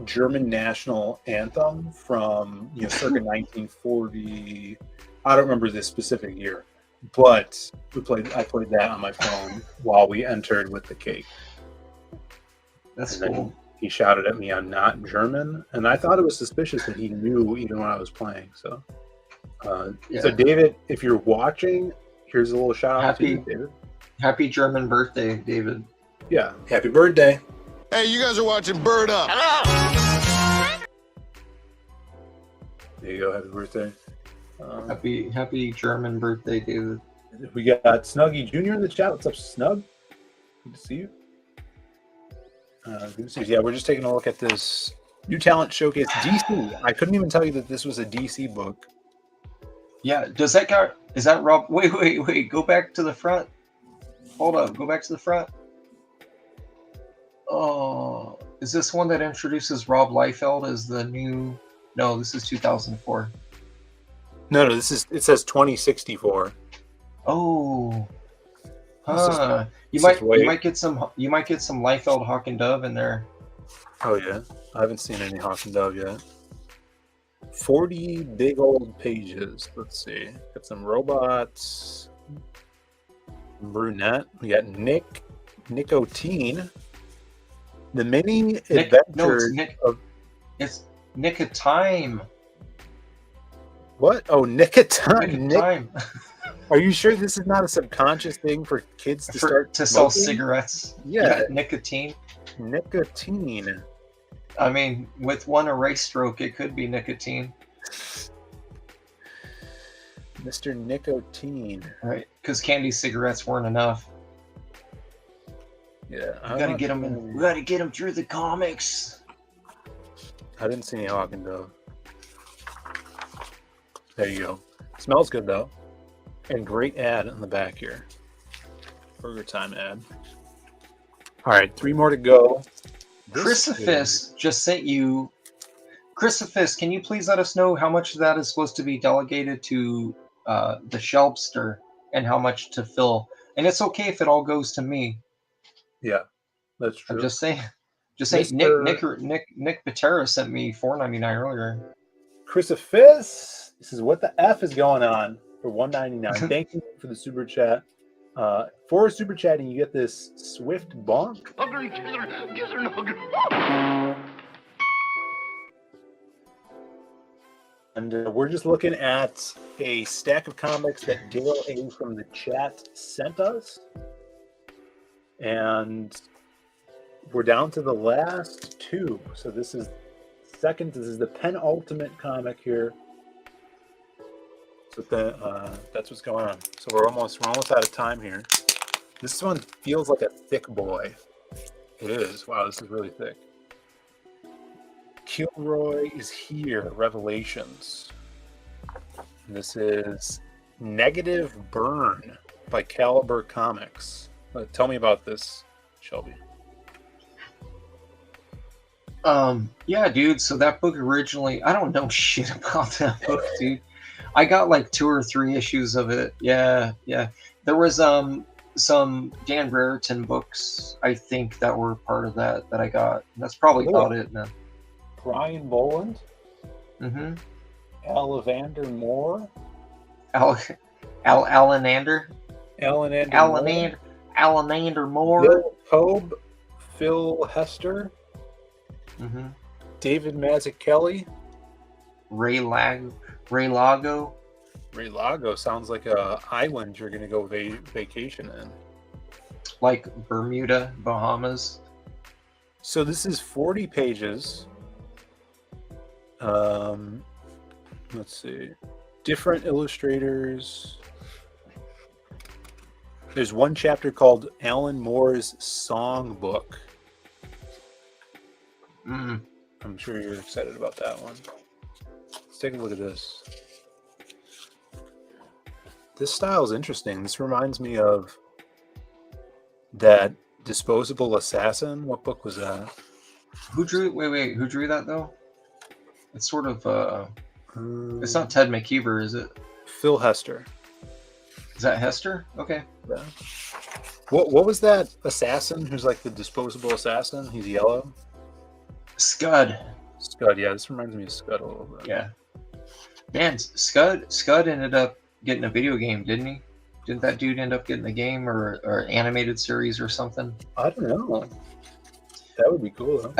German national anthem from circa 1940. I don't remember the specific year, but I played that on my phone while we entered with the cake. That's cool. he shouted at me, "I'm not German," and I thought it was suspicious that he knew even when I was playing. So, so David, if you're watching, here's a little shout out to you, David. Happy German birthday, David. Yeah, happy birthday. Hey, you guys are watching Bird Up. There you go. Happy birthday. Happy German birthday, David. We got Snuggy Jr. in the chat. What's up, Snug? Good to see you. Good to see you. Yeah, we're just taking a look at this new talent showcase, DC. I couldn't even tell you that this was a DC book. Yeah, is that Rob? Wait, go back to the front. Hold up, go back to the front. Oh, is this one that introduces Rob Liefeld as the new? No, this is 2004. No, it says 2064. Oh, huh. You might get some Liefeld, Hawk and Dove in there. Oh yeah, I haven't seen any Hawk and Dove yet. 40 big old pages. Let's see. Got some robots. Brunette. We got Nicotine. The mini adventure. It's Nick of Time. What? Oh, Nick of Time. Nick of Time. Are you sure this is not a subconscious thing for kids to start to sell cigarettes? Yeah. Nicotine. Nicotine. I mean, with one erase stroke, it could be nicotine. Mr. Nicotine. Right, because candy cigarettes weren't enough. Yeah, we gotta get them in. We gotta get them through the comics. I didn't see any Hawk and Dove. There you go. Smells good though, and great ad in the back here. Burger Time ad. All right, 3 more to go. Chrysophis just sent you. Chrysophis, can you please let us know how much of that is supposed to be delegated to the Shelbster and how much to Phill? And it's okay if it all goes to me. Yeah, that's true. I'm just saying. Nick Patera sent me $4.99 earlier. Chrysophis, this is what the F is going on for $1.99. Thank you for the super chat. For super chatting, you get this Swift Bonk. And we're just looking at a stack of comics that Dale A from the chat sent us. And we're down to the last 2. So this is the penultimate comic here. So that's what's going on. So we're almost out of time here. This one feels like a thick boy. It is. Wow, this is really thick. Kilroy is here. Revelations. And this is Negative Burn by Caliber Comics. Tell me about this, Shelby. Yeah, dude. So that book originally, I don't know shit about that book, dude. I got like 2 or 3 issues of it. Yeah. There was some Dan Brereton books, I think, that were part of that I got. That's probably about it, man. Brian Boland. Mm-hmm. Alavander Moore. Allanander Moore. Bill Cobb. Phill Hester. Mm-hmm. David Mazzucchelli. Ray Lago. Ray Lago sounds like a island you're gonna go vacation in. Like Bermuda, Bahamas. So this is 40 pages. Let's see. Different illustrators. There's one chapter called Alan Moore's Songbook. I'm sure you're excited about that one. Let's take a look at this. This style is interesting. This reminds me of that Disposable Assassin. What book was that? Who drew that though? It's sort of it's not Ted McKeever, is it? Phill Hester. Is that Hester? Okay. Yeah. What was that assassin who's like the disposable assassin? He's yellow. Scud. Yeah, this reminds me of Scud a little bit. Yeah. Man, Scud ended up getting a video game, didn't he? Didn't that dude end up getting a game or animated series or something? I don't know. That would be cool, though.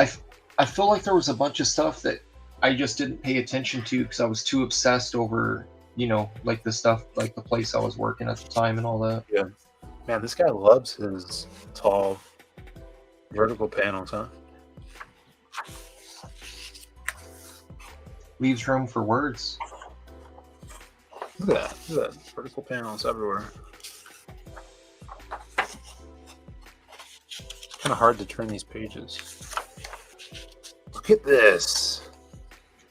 I feel like there was a bunch of stuff that I just didn't pay attention to because I was too obsessed over, like the stuff, like the place I was working at the time and all that. Yeah. Man, this guy loves his tall vertical panels, huh? Leaves room for words. Look at that. Look at that. Vertical panels everywhere. It's kind of hard to turn these pages. Look at this.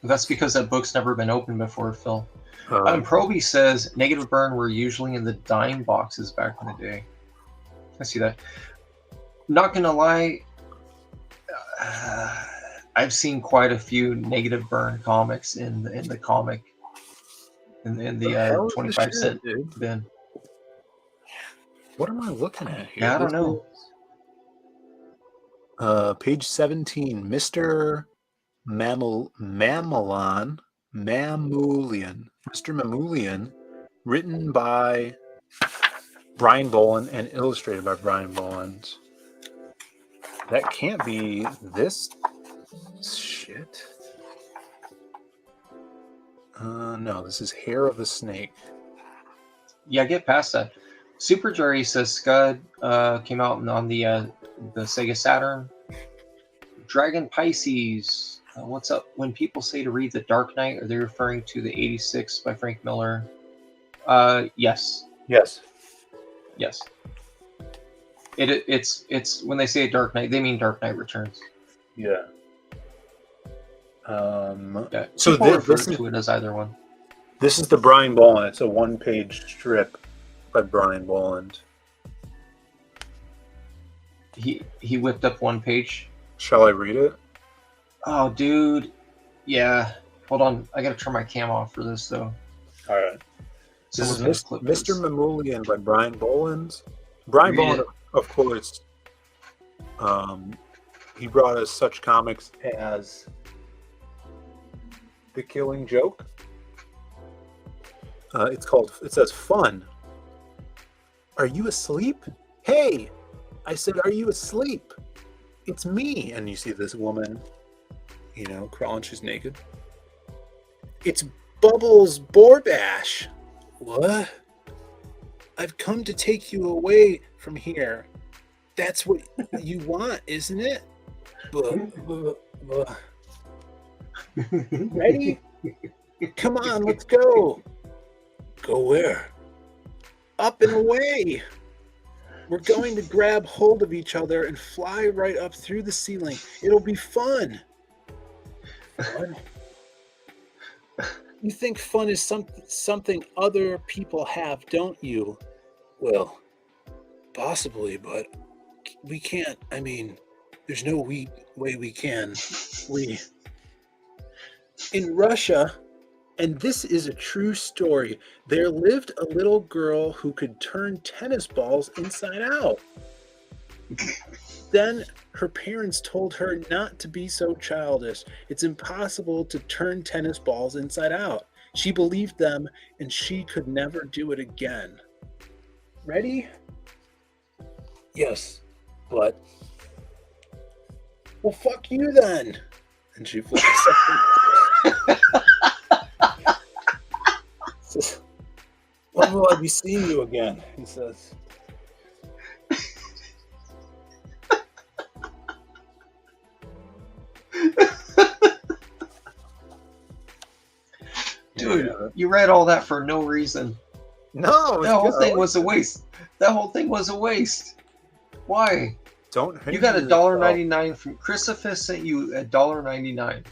That's because that book's never been opened before, Phil. Um, Proby says negative burn were usually in the dime boxes back in the day. I see that. Not gonna lie, I've seen quite a few negative burn comics in the comic in the 25-cent bin. What am I looking at here? Yeah, I don't know. Page 17, Mr. Mammalian, Mr. Mamoulian, written by Brian Boland and illustrated by Brian Boland. That can't be this shit. No, this is Hair of the Snake. Yeah, get past that. Super Jerry says Scud came out on the Sega Saturn. Dragon Pisces, what's up? When people say to read The Dark Knight, are they referring to the 86 by Frank Miller? Yes. Yes. Yes. It's when they say Dark Knight, they mean Dark Knight Returns. Yeah. Yeah. So People refer this is to it as either one. This is the Brian Boland. It's a one-page strip by Brian Boland. He whipped up one page. Shall I read it? Oh, dude. Yeah. Hold on. I gotta turn my cam off for this though. All right. This is Mr. Mamoulian by Brian Boland. Brian Boland, of course, he brought us such comics as The Killing Joke. It says fun. Are you asleep? Hey, I said, are you asleep? It's me. And you see this woman, crawling. She's naked. It's Bubbles Borbash. What? I've come to take you away from here. That's what you want, isn't it? Ready? Come on, let's go. Go where? Up and away. We're going to grab hold of each other and fly right up through the ceiling. It'll be fun. Fun? You think fun is something other people have, don't you? Well, possibly, but we can't. I mean, there's no way we can. In Russia, and this is a true story, there lived a little girl who could turn tennis balls inside out. Then her parents told her not to be so childish. It's impossible to turn tennis balls inside out. She believed them, and she could never do it again. Ready? Yes, but... Well, fuck you then! And she flies up. Says, when will I be seeing you again? He says. Dude, you read all that for no reason. No, that whole thing was a waste. That whole thing was a waste. Why? You got $1.99 from Christopher. Sent you $1.99.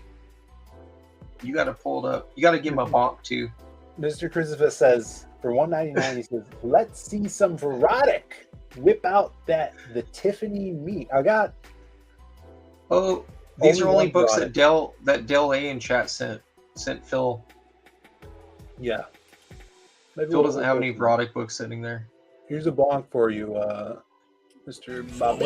You got to pull it up. You got to give him a bonk too. Mr. Christopher says for $1.99. He says, "Let's see some erotic. Whip out the Tiffany meat." I got. Oh, these are only books that Dell A in chat sent Phil. Yeah. Maybe Phil doesn't have any erotic books sitting there. Here's a bonk for you, Mr. Bob.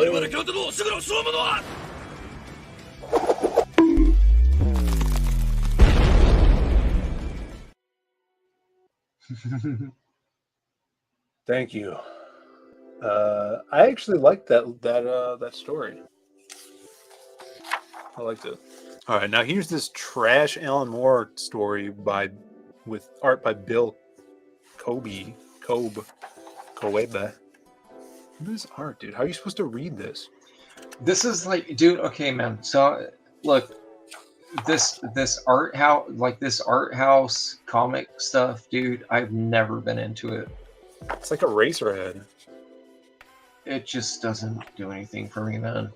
Thank you. I actually like that story. I liked it. All right, now here's this trash Alan Moore story with art by Bill Kobe. What is art, dude? How are you supposed to read this? This is like, dude. Okay, man. So look, this art house comic stuff, dude. I've never been into it. It's like a Eraserhead. It just doesn't do anything for me, man.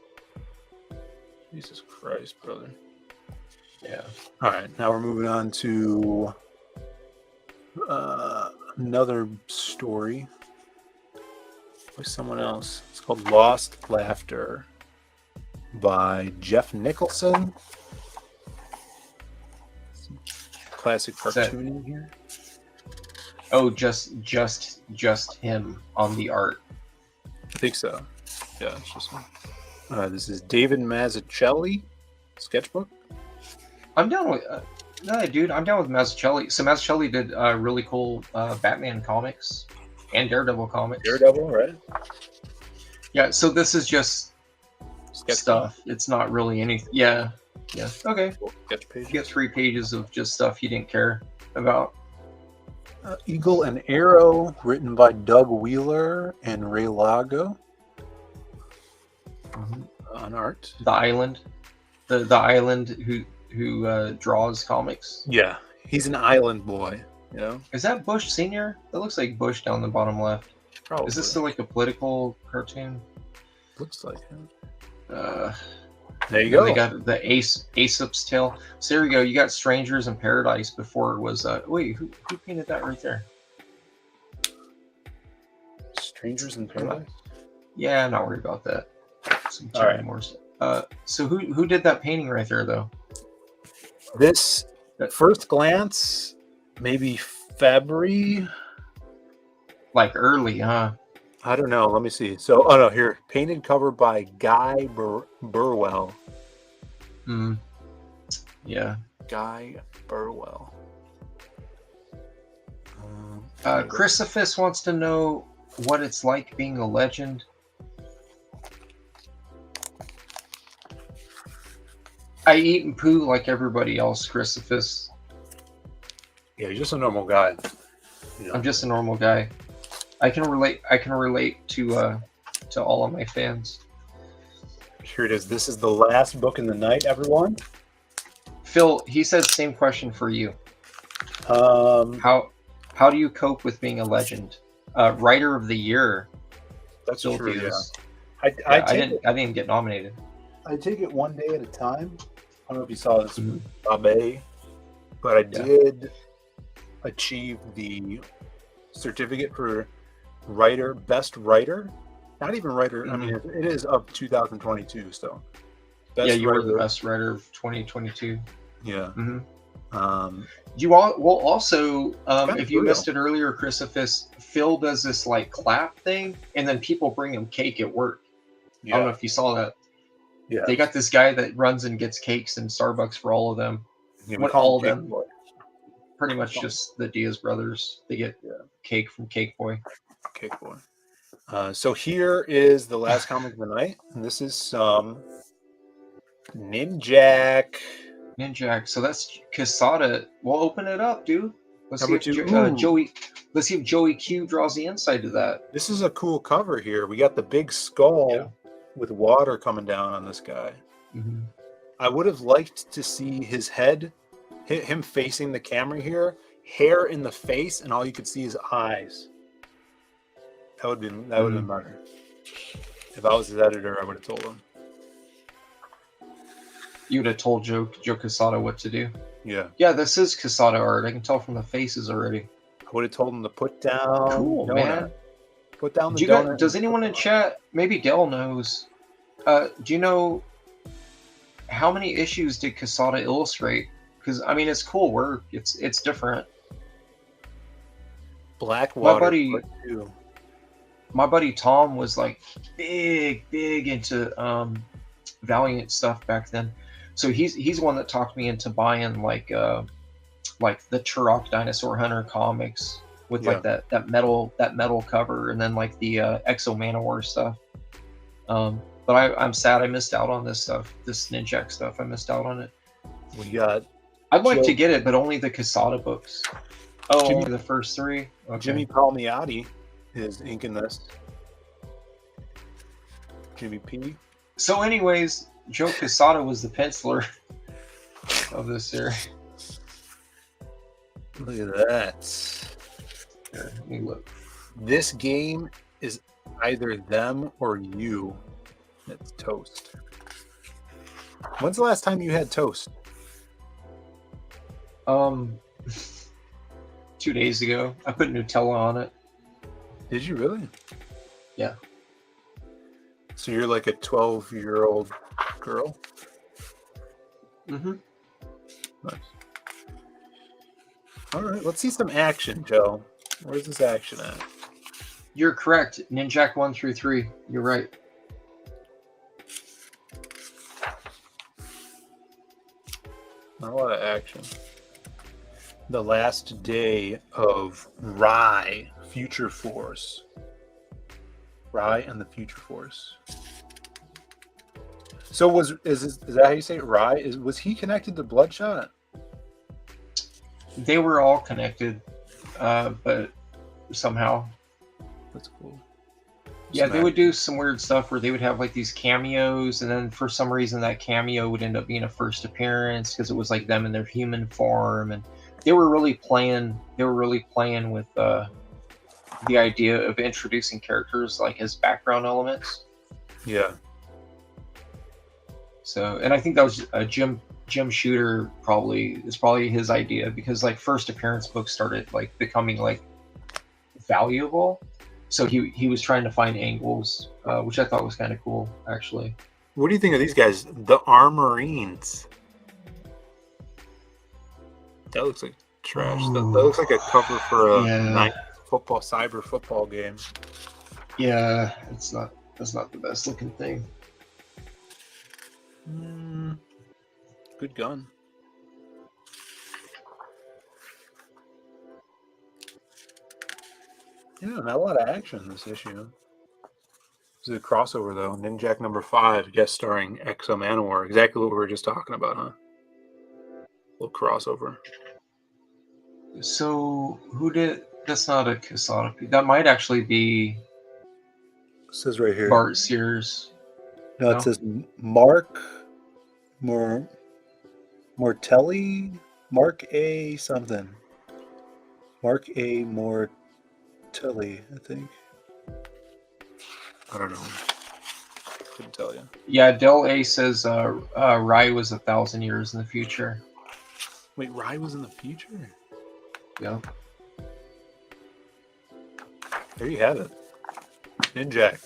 Jesus Christ, brother. Yeah. All right, now we're moving on to another story with someone else. It's called Lost Laughter by Jeff Nicholson. Some classic cartooning here. Oh, just him on the art. I think so. Yeah, it's just him. This is David Mazzucchelli sketchbook. I'm down with no, dude. I'm down with Mazzucchelli. So Mazzucchelli did really cool Batman comics and Daredevil comics. Daredevil, right? Yeah. So this is just Sketch stuff. It's not really anything. Yeah. Yeah. Okay. Sketch page. You get 3 pages of just stuff you didn't care about. Eagle and Arrow, written by Doug Wheeler and Ray Lago. On art. The Island, the Island who draws comics. Yeah, he's an island boy. You know, Is that Bush Senior? That looks like Bush down the bottom left. probably. Is this still like a political cartoon? Looks like him. Uh, There you and go. They got the Aesop's Tale. So there you go. You got Strangers in Paradise before it was. Wait, who painted that right there? Strangers in Paradise. Yeah, I'm not worried about that. Some All right. more. So who did that painting right there though? This first glance, maybe Fabry. Like early, huh? I don't know. Let me see. So, oh no, here, painted cover by Guy Burwell. Hmm. Yeah. Guy Burwell. Chrysophus wants to know what it's like being a legend. I eat and poo like everybody else, Chrysophus. Yeah, you're just a normal guy. Yeah. I'm just a normal guy. I can relate to all of my fans. Here it is. This is the last book in the night, everyone. Phil, he says same question for you. Um, How do you cope with being a legend? Writer of the year. that's Phil true. Yeah. Hughes. I didn't get nominated. I take it one day at a time. I don't know if you saw this Mhm. with Babe, but I Yeah. did achieve the certificate for best writer. Not even writer. I mean, it is of 2022. So, best Yeah, you were writer. the best writer of 2022. Yeah. Mhm. Um, You all will also, Kinda if you brutal. missed it earlier, Chrysophus, Phil does this like clap thing, and then people bring him cake at work. I don't know yeah. if you saw that. Yeah. They got this guy that runs and gets cakes in Starbucks for all of them. Yeah, we what call all him of Cake them? Boy. Pretty much just the Diaz brothers. They get cake from Cake Boy. Cake Boy. So here is the last comic of the night, and this is some Ninjak. Ninjak. So that's Casada. We'll open it up, dude. Let's Number see if 2. Ooh. Joey. Let's see if Joey Q draws the inside to that. This is a cool cover here. We got the big skull Yeah. with water coming down on this guy. Mm-hmm. I would have liked to see his head, him facing the camera here, hair in the face, and all you could see is eyes. That would have been better. If I was his editor, I would have told him. You would have told Joe Casada what to do. Yeah. Yeah, this is Casada art. I can tell from the faces already. I would have told him to put down Cool, donut. man. Put down the Do you donut. guys, does anyone in chat, maybe Dell knows, do you know how many issues did Casada illustrate? Because, I mean, it's cool work. It's different. Blackwater. buddy- put 2. My buddy Tom was, like, big into Valiant stuff back then. So he's one that talked me into buying, like the Turok Dinosaur Hunter comics with like that metal cover, and then like the Exo Manowar stuff. But But I'm sad I missed out on this stuff, this Ninjak stuff. I missed out on it. We got I'd like to get it, but only the Quesada books. Oh, Jimmy- only the first 3? Okay. Jimmy Palmiotti is inking this. Jimmy P. So anyways, Joe Quesada was the penciler of this series. Look at that. Here, let me look. This game is either them or you. It's toast. When's the last time you had toast? 2 days ago, I put Nutella on it. Did you really? Yeah. So you're like a 12-year-old girl? Mm-hmm. Nice. All right, let's see some action, Joe. Where's this action at? You're correct. Ninjak 1 through 3. You're right. Not a lot of action. The last day of Rye Future Force. Rye and the Future Force. So is that how you say it? Rye? Was he connected to Bloodshot? They were all connected, but somehow. That's cool. Yeah, they would do some weird stuff where they would have like these cameos, and then for some reason that cameo would end up being a first appearance because it was like them in their human form, and they were really playing. They were really playing with the idea of introducing characters like as background elements. Yeah. So, and I think that was Jim Shooter is probably his idea because like first appearance books started like becoming like valuable. So he was trying to find angles, which I thought was kind of cool, actually. What do you think of these guys? The Armorines. That looks like trash. That looks like a cover for a cyber football game. Yeah, that's not the best looking thing. Good gun. Yeah, not a lot of action in this issue. This is a crossover, though. Ninjak number 5, guest starring Exo Manowar. Exactly what we were just talking about, huh? Little crossover. So, that's not a Quesada. That might actually be It says right here. Bart Sears. No, it says Mark Mortelli? Mark A. something. Mark A. Mortelli, I think. I don't know. Couldn't tell you. Yeah, Del A says Rye was 1,000 years in the future. Wait, Rye was in the future? Yeah. There you have it. Ninjak.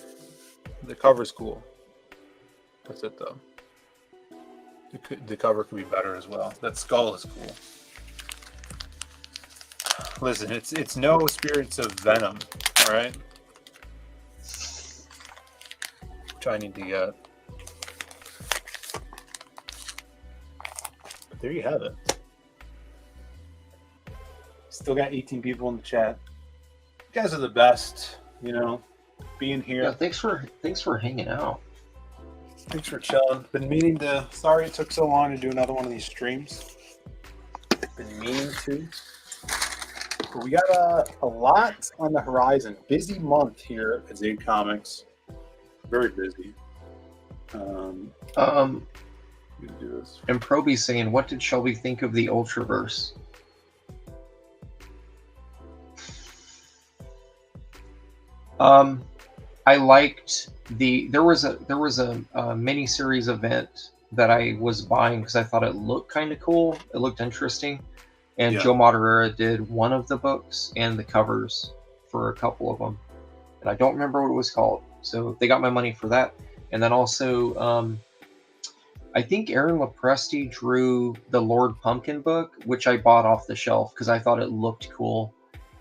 The cover's cool. That's it, though. The cover could be better as well. That skull is cool. Listen, it's no Spirits of Venom, all right? Which I need to get. But there you have it. Still got 18 people in the chat. You guys are the best, being here. Yeah, thanks for hanging out. Thanks for chilling. Been meaning to. Sorry it took so long to do another one of these streams. Been meaning to. But we got a lot on the horizon. Busy month here at Zade Comics. Very busy. We do this. And Proby's saying, what did Shelby think of the Ultraverse? I liked there was a mini-series event that I was buying because I thought it looked kind of cool. It looked interesting. And Joe Madureira did one of the books and the covers for a couple of them. And I don't remember what it was called. So they got my money for that. And then also, I think Aaron Lopresti drew the Lord Pumpkin book, which I bought off the shelf because I thought it looked cool.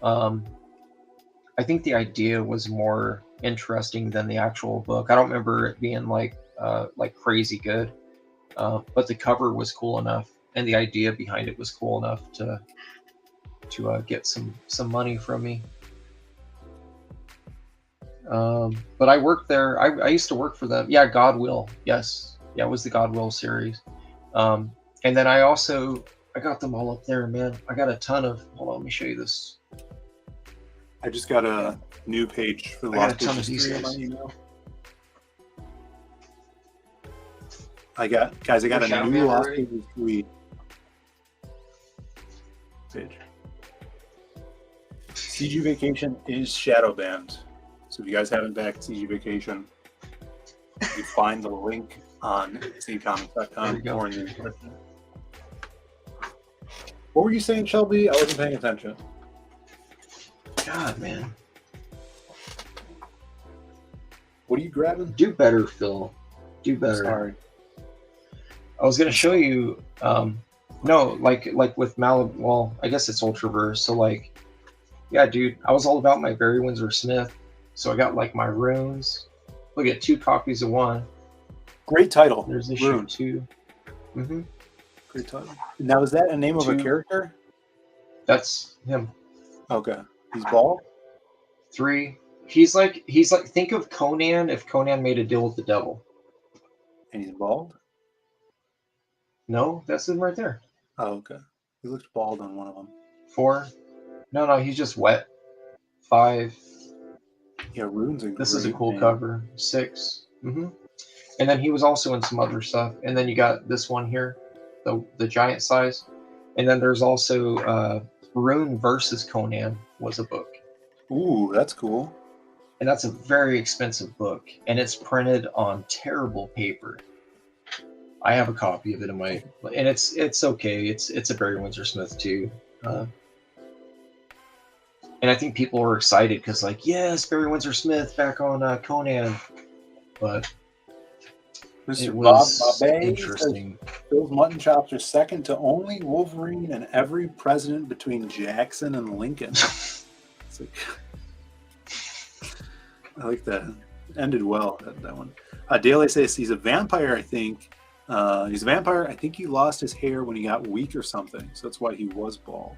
I think the idea was more interesting than the actual book. I don't remember it being like crazy good, but the cover was cool enough, and the idea behind it was cool enough to get some money from me. But I worked there. I used to work for them. Yeah, God Will. Yes. Yeah, it was the God Will series. And then I got them all up there, man. I got a ton of. Hold on, let me show you this. I just got a new page for the I got a Lost ton of Pages these 3 on my guys. email. I got a Shadow new Band Lost already? Pages 3 page. CG Vacation is shadow banned. So if you guys haven't backed CG Vacation, you find the link on There ccomics.com we go. or in the description. What were you saying, Shelby? I wasn't paying attention. God, man. What are you grabbing? Do better, Phil. Do better. Sorry. I was gonna show you. No, like with Malibu. Well, I guess it's Ultraverse. So like, yeah, dude. I was all about my Barry Windsor Smith. So I got like my runes. Look at 2 copies of one. Great title. There's issue Rune. 2. Mm-hmm. Great title. Now, is that a name of a 2. character? That's him. Okay. He's bald? 3. He's like think of Conan if Conan made a deal with the devil. And he's bald? No, that's him right there. Oh, okay. He looked bald on one of them. 4. No, he's just wet. 5. Yeah, Rune's a This is a great cool name. cover. 6. Mm-hmm. And then he was also in some other stuff. And then you got this one here, the giant size. And then there's also Rune versus Conan was a book. Ooh, that's cool. And that's a very expensive book. And it's printed on terrible paper. I have a copy of it in my, and it's okay. It's a Barry Windsor Smith too. And I think people were excited because like, yes, Barry Windsor Smith back on Conan. But Mr. it Bob was Mabe interesting. says Phil's mutton chops are second to only Wolverine and every president between Jackson and Lincoln. It's like, I like that. Ended well, that one. Daly says he's a vampire, I think. He's a vampire. I think he lost his hair when he got weak or something. So that's why he was bald.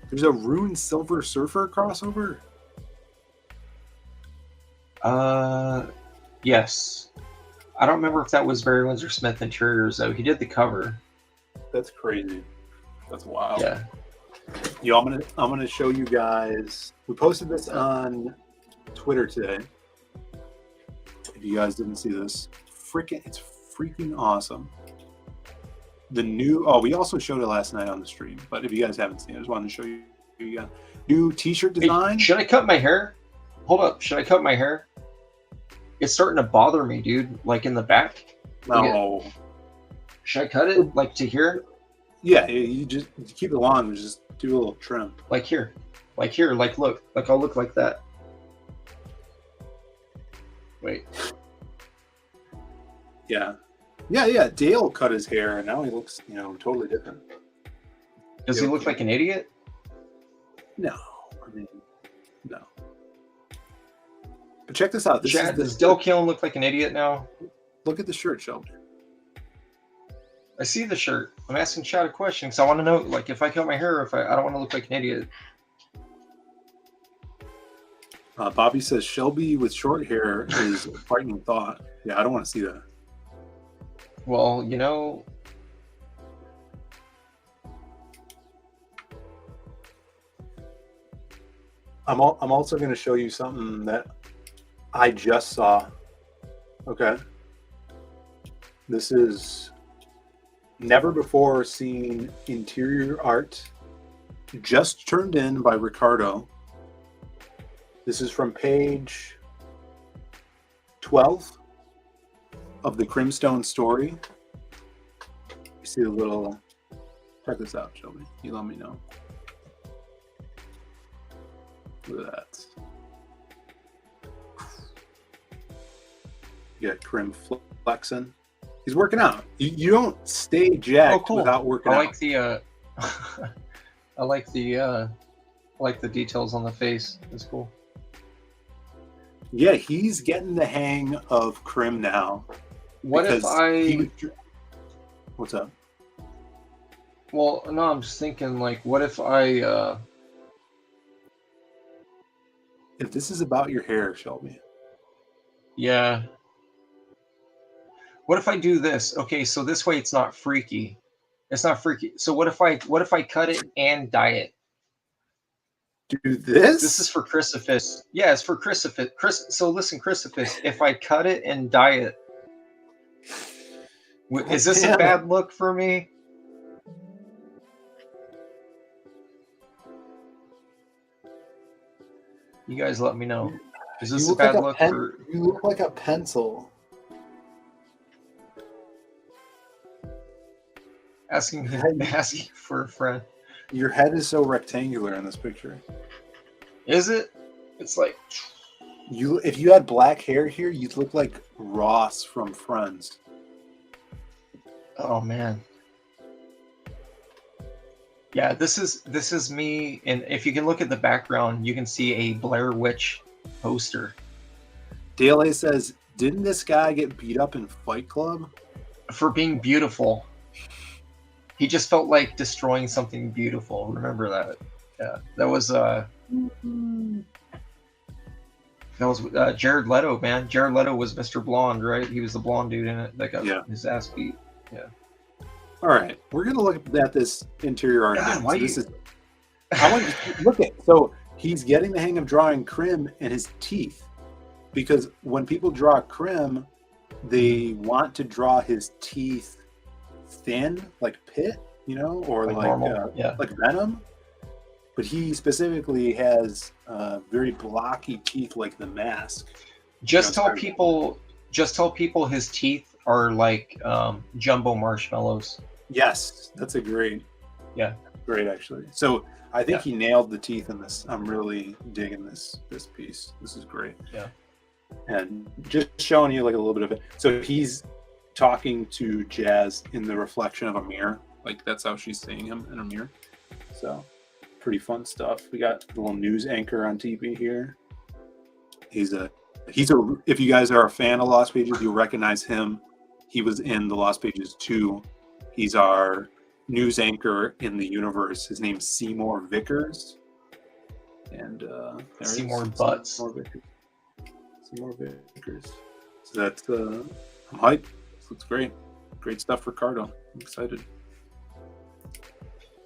There's a Rune Silver Surfer crossover? Yes. I don't remember if that was Barry Windsor Smith Interiors though. He did the cover. That's crazy. That's wild. Yeah. Yo, I'm gonna show you guys. We posted this on Twitter today. If you guys didn't see this, it's freaking awesome. The new we also showed it last night on the stream, but if you guys haven't seen it, I just wanted to show you guys. New t-shirt design. Hey, should I cut my hair? Hold up. Should I cut my hair? It's starting to bother me, dude. Like in the back. No. Should I cut it like to here? Yeah, you just keep it long. Just do a little trim. Like here. Like look. Like I'll look like that. Wait. Yeah. Dale cut his hair, and now he looks, totally different. Does he look like an idiot? No, I mean, no. But check this out. Does Del Killen look like an idiot now? Look at the shirt, Shelby. I see the shirt. I'm asking Chad a question because I want to know, like, if I cut my hair, if I don't want to look like an idiot. Bobby says Shelby with short hair is a frightening thought. Yeah, I don't want to see that. Well, I'm also going to show you something that I just saw. Okay. This is never before seen interior art, just turned in by Ricardo. This is from page 12 of the Crimstone story. You see a little. Check this out, Shelby. You let me know. Look at that. You got Crim flexing. He's working out. You don't stay jacked without working out. I like the details on the face. It's cool. Yeah, he's getting the hang of Crim now. What's up? Well, no, I'm just thinking, like, what if I if this is about your hair, Shelby. Yeah. What if I do this? Okay, so this way it's not freaky. It's not freaky. So what if I cut it and dye it? Do this? This is for Crucifix. Yeah, it's for Crucifix. So listen, Crucifix, if I cut it and dye it, is this a bad look for me? You guys let me know. Is this a bad look for... You look like a pencil. Asking for a friend. Your head is so rectangular in this picture. Is it? It's like... If you had black hair here, you'd look like Ross from Friends. Oh, man. Yeah, this is me, and if you can look at the background, you can see a Blair Witch poster. Dale A says, didn't this guy get beat up in Fight Club? For being beautiful. He just felt like destroying something beautiful. Remember that? Yeah, that was Jared Leto, man. Jared Leto was Mr. Blonde, right? He was the blonde dude in it that got his ass beat. Yeah. All right, we're gonna look at this interior art. God, why I want you to look at. So he's getting the hang of drawing Krim and his teeth, because when people draw Krim, they want to draw his teeth thin, like Pit, or like normal, like Venom. But he specifically has very blocky teeth, like the Mask. Just tell people his teeth are like jumbo marshmallows. Yes, that's a great actually. So I think he nailed the teeth in this. I'm really digging this piece. This is great. Yeah. And just showing you like a little bit of it. So he's talking to Jazz in the reflection of a mirror. Like that's how she's seeing him in a mirror. So pretty fun stuff. We got the little news anchor on TV here. He's a if you guys are a fan of Lost Pages, you'll recognize him. He was in the Lost Pages 2. He's our news anchor in the universe. His name's Seymour Vickers. And Seymour Butts. Seymour Vickers. So that's I'm hyped. This looks great. Great stuff for Ricardo. I'm excited.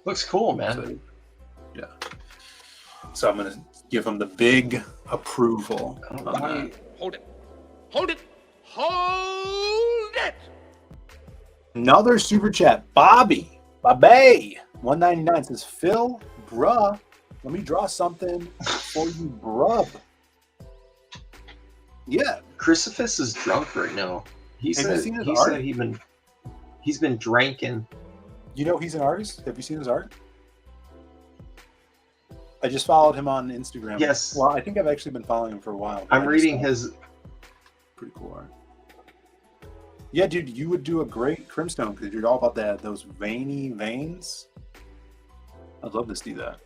Looks cool, man. Yeah. So I'm gonna give him the big approval. Hold it. Hold it. Hold it. Another super chat. Bobby 199 says, Phill, bruh, let me draw something for you, bruh. Yeah. Crucifix is drunk right now. He said he's been drinking. You know he's an artist? Have you seen his art? I just followed him on Instagram. Yes. Well, I think I've actually been following him for a while. I'm reading his... Pretty cool art. Yeah, dude, you would do a great Crimstone because you're all about those veiny veins. I'd love to see that.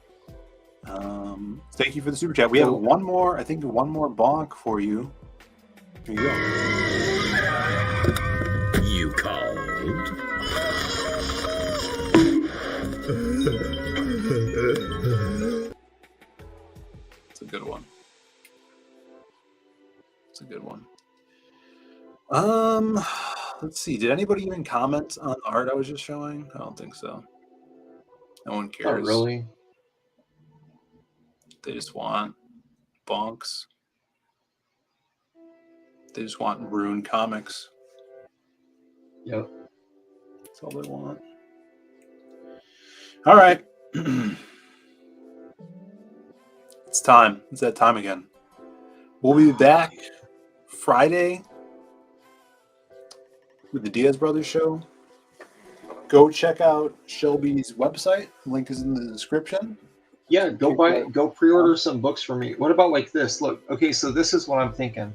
Thank you for the super chat. We have one more bonk for you. Here you go. You called? It's a good one. It's a good one. Let's see. Did anybody even comment on the art I was just showing? I don't think so. No one cares. Oh, really? They just want bonks. They just want Rune comics. Yep. That's all they want. All right. It's time. It's that time again. We'll be back Friday with the Diaz Brothers show. Go check out Shelby's website. Link is in the description. Yeah, go pre-order some books for me. What about like this? Look, okay, so this is what I'm thinking.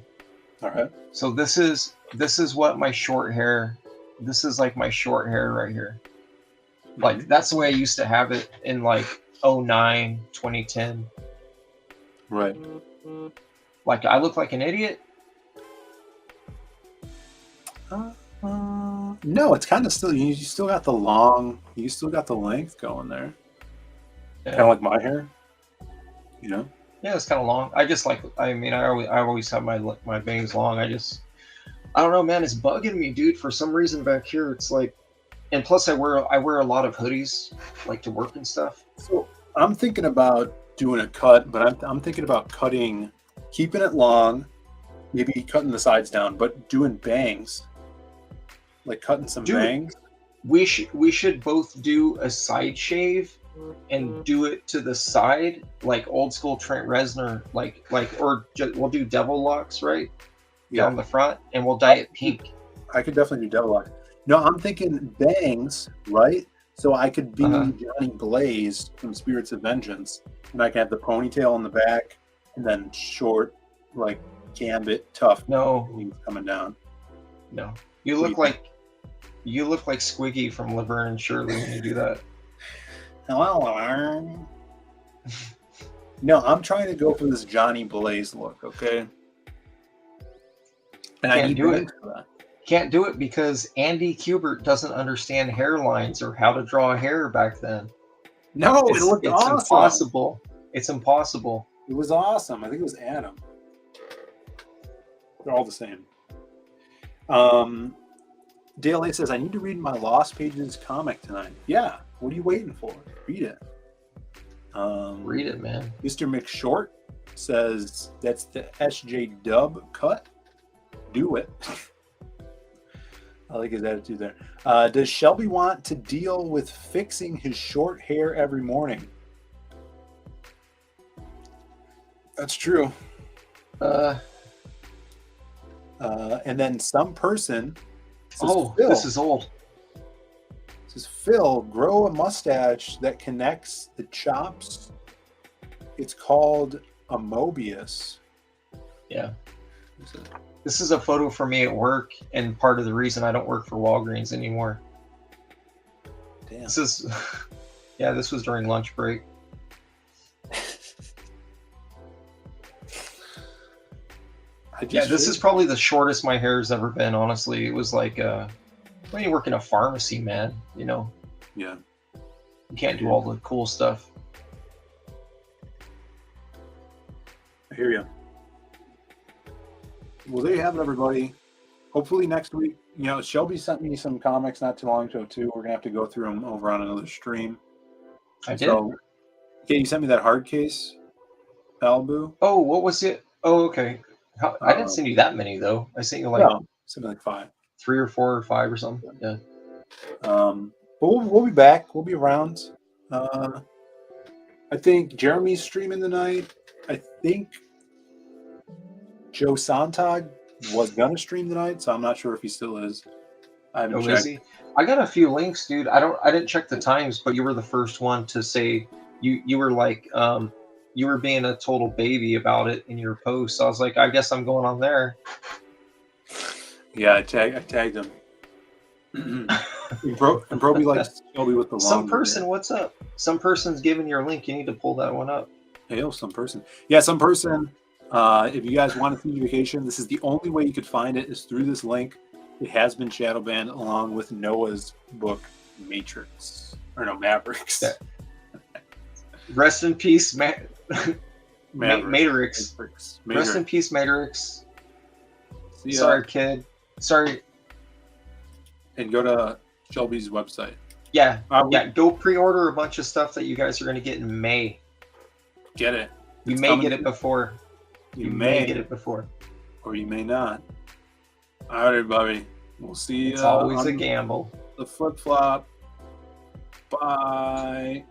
All right. So this is what my short hair. This is like my short hair right here. Like that's the way I used to have it in like 2009, 2010. Right. Like I look like an idiot. No, it's kind of still. You still got the long. You still got the length going there. Yeah. Kind of like my hair. You know. Yeah, it's kind of long. I just like. I mean, I always have my bangs long. I don't know, man. It's bugging me, dude. For some reason back here, it's like, and plus I wear a lot of hoodies, like to work and stuff. So I'm thinking about doing a cut, but I'm thinking about cutting, keeping it long, maybe cutting the sides down, but doing bangs, like cutting some Dude, bangs. We should both do a side shave and do it to the side, like old school Trent Reznor, we'll do devil locks, right? Down the front, and we'll dye it pink. I could definitely do devil lock. No, I'm thinking bangs, right? So I could be Johnny Blaze from Spirits of Vengeance, and I can have the ponytail in the back, and then short, like gambit, tough. No, coming down. No, you look like Squiggy from Laverne and Shirley when you do that. Hello, Laverne. No, I'm trying to go for this Johnny Blaze look, okay? And I need do bangs it. for that. Can't do it because Andy Kubert doesn't understand hairlines or how to draw hair back then. No, it looked awesome. Impossible. It's impossible. It was awesome. I think it was Adam. They're all the same. Dale A says, I need to read my Lost Pages comic tonight. Yeah. What are you waiting for? Read it. Read it, man. Mr. McShort says, that's the SJ Dub cut. Do it. I like his attitude there. Does Shelby want to deal with fixing his short hair every morning? That's true. And then some person says, Phill, this is old. Says, Phill, grow a mustache that connects the chops. It's called a Mobius. Yeah. This is a photo for me at work, and part of the reason I don't work for Walgreens anymore. Damn. This is, yeah, this was during lunch break. This is probably the shortest my hair's ever been, honestly. It was like, when you work in a pharmacy, man, you know? Yeah. You can't do all the cool stuff. I hear you. Well, there you have it, everybody. Hopefully next week, you know, Shelby sent me some comics not too long ago, too. We're going to have to go through them over on another stream. I did. Okay, you sent me that hard case, Malibu. Oh, what was it? Oh, okay. I didn't send you that many, though. I sent you like something like 5. 3 or 4 or 5 or something. Yeah. But we'll be back. We'll be around. I think Jeremy's streaming tonight. I think Joe Sontag was gonna stream tonight, so I'm not sure if he still is. I haven't checked. Is he? I got a few links, dude. I didn't check the times, but you were the first one to say you were like you were being a total baby about it in your post. So I was like, I guess I'm going on there. Yeah, I tagged him. And Proby likes Shelby with the some person. What's up? Some person's giving your link. You need to pull that one up. Hey, some person. Yeah, some person. If you guys want to see vacation, this is the only way you could find it is through this link. It has been shadow banned along with Noah's book Mavericks. Rest in peace, Matrix. Rest in peace, Matrix. Sorry, kid. Sorry. And go to Shelby's website. Yeah, go pre-order a bunch of stuff that you guys are going to get in May. Get it. You may get it before. You may get it before. Or you may not. All right, everybody. We'll see you. It's always a gamble. The flip-flop. Bye.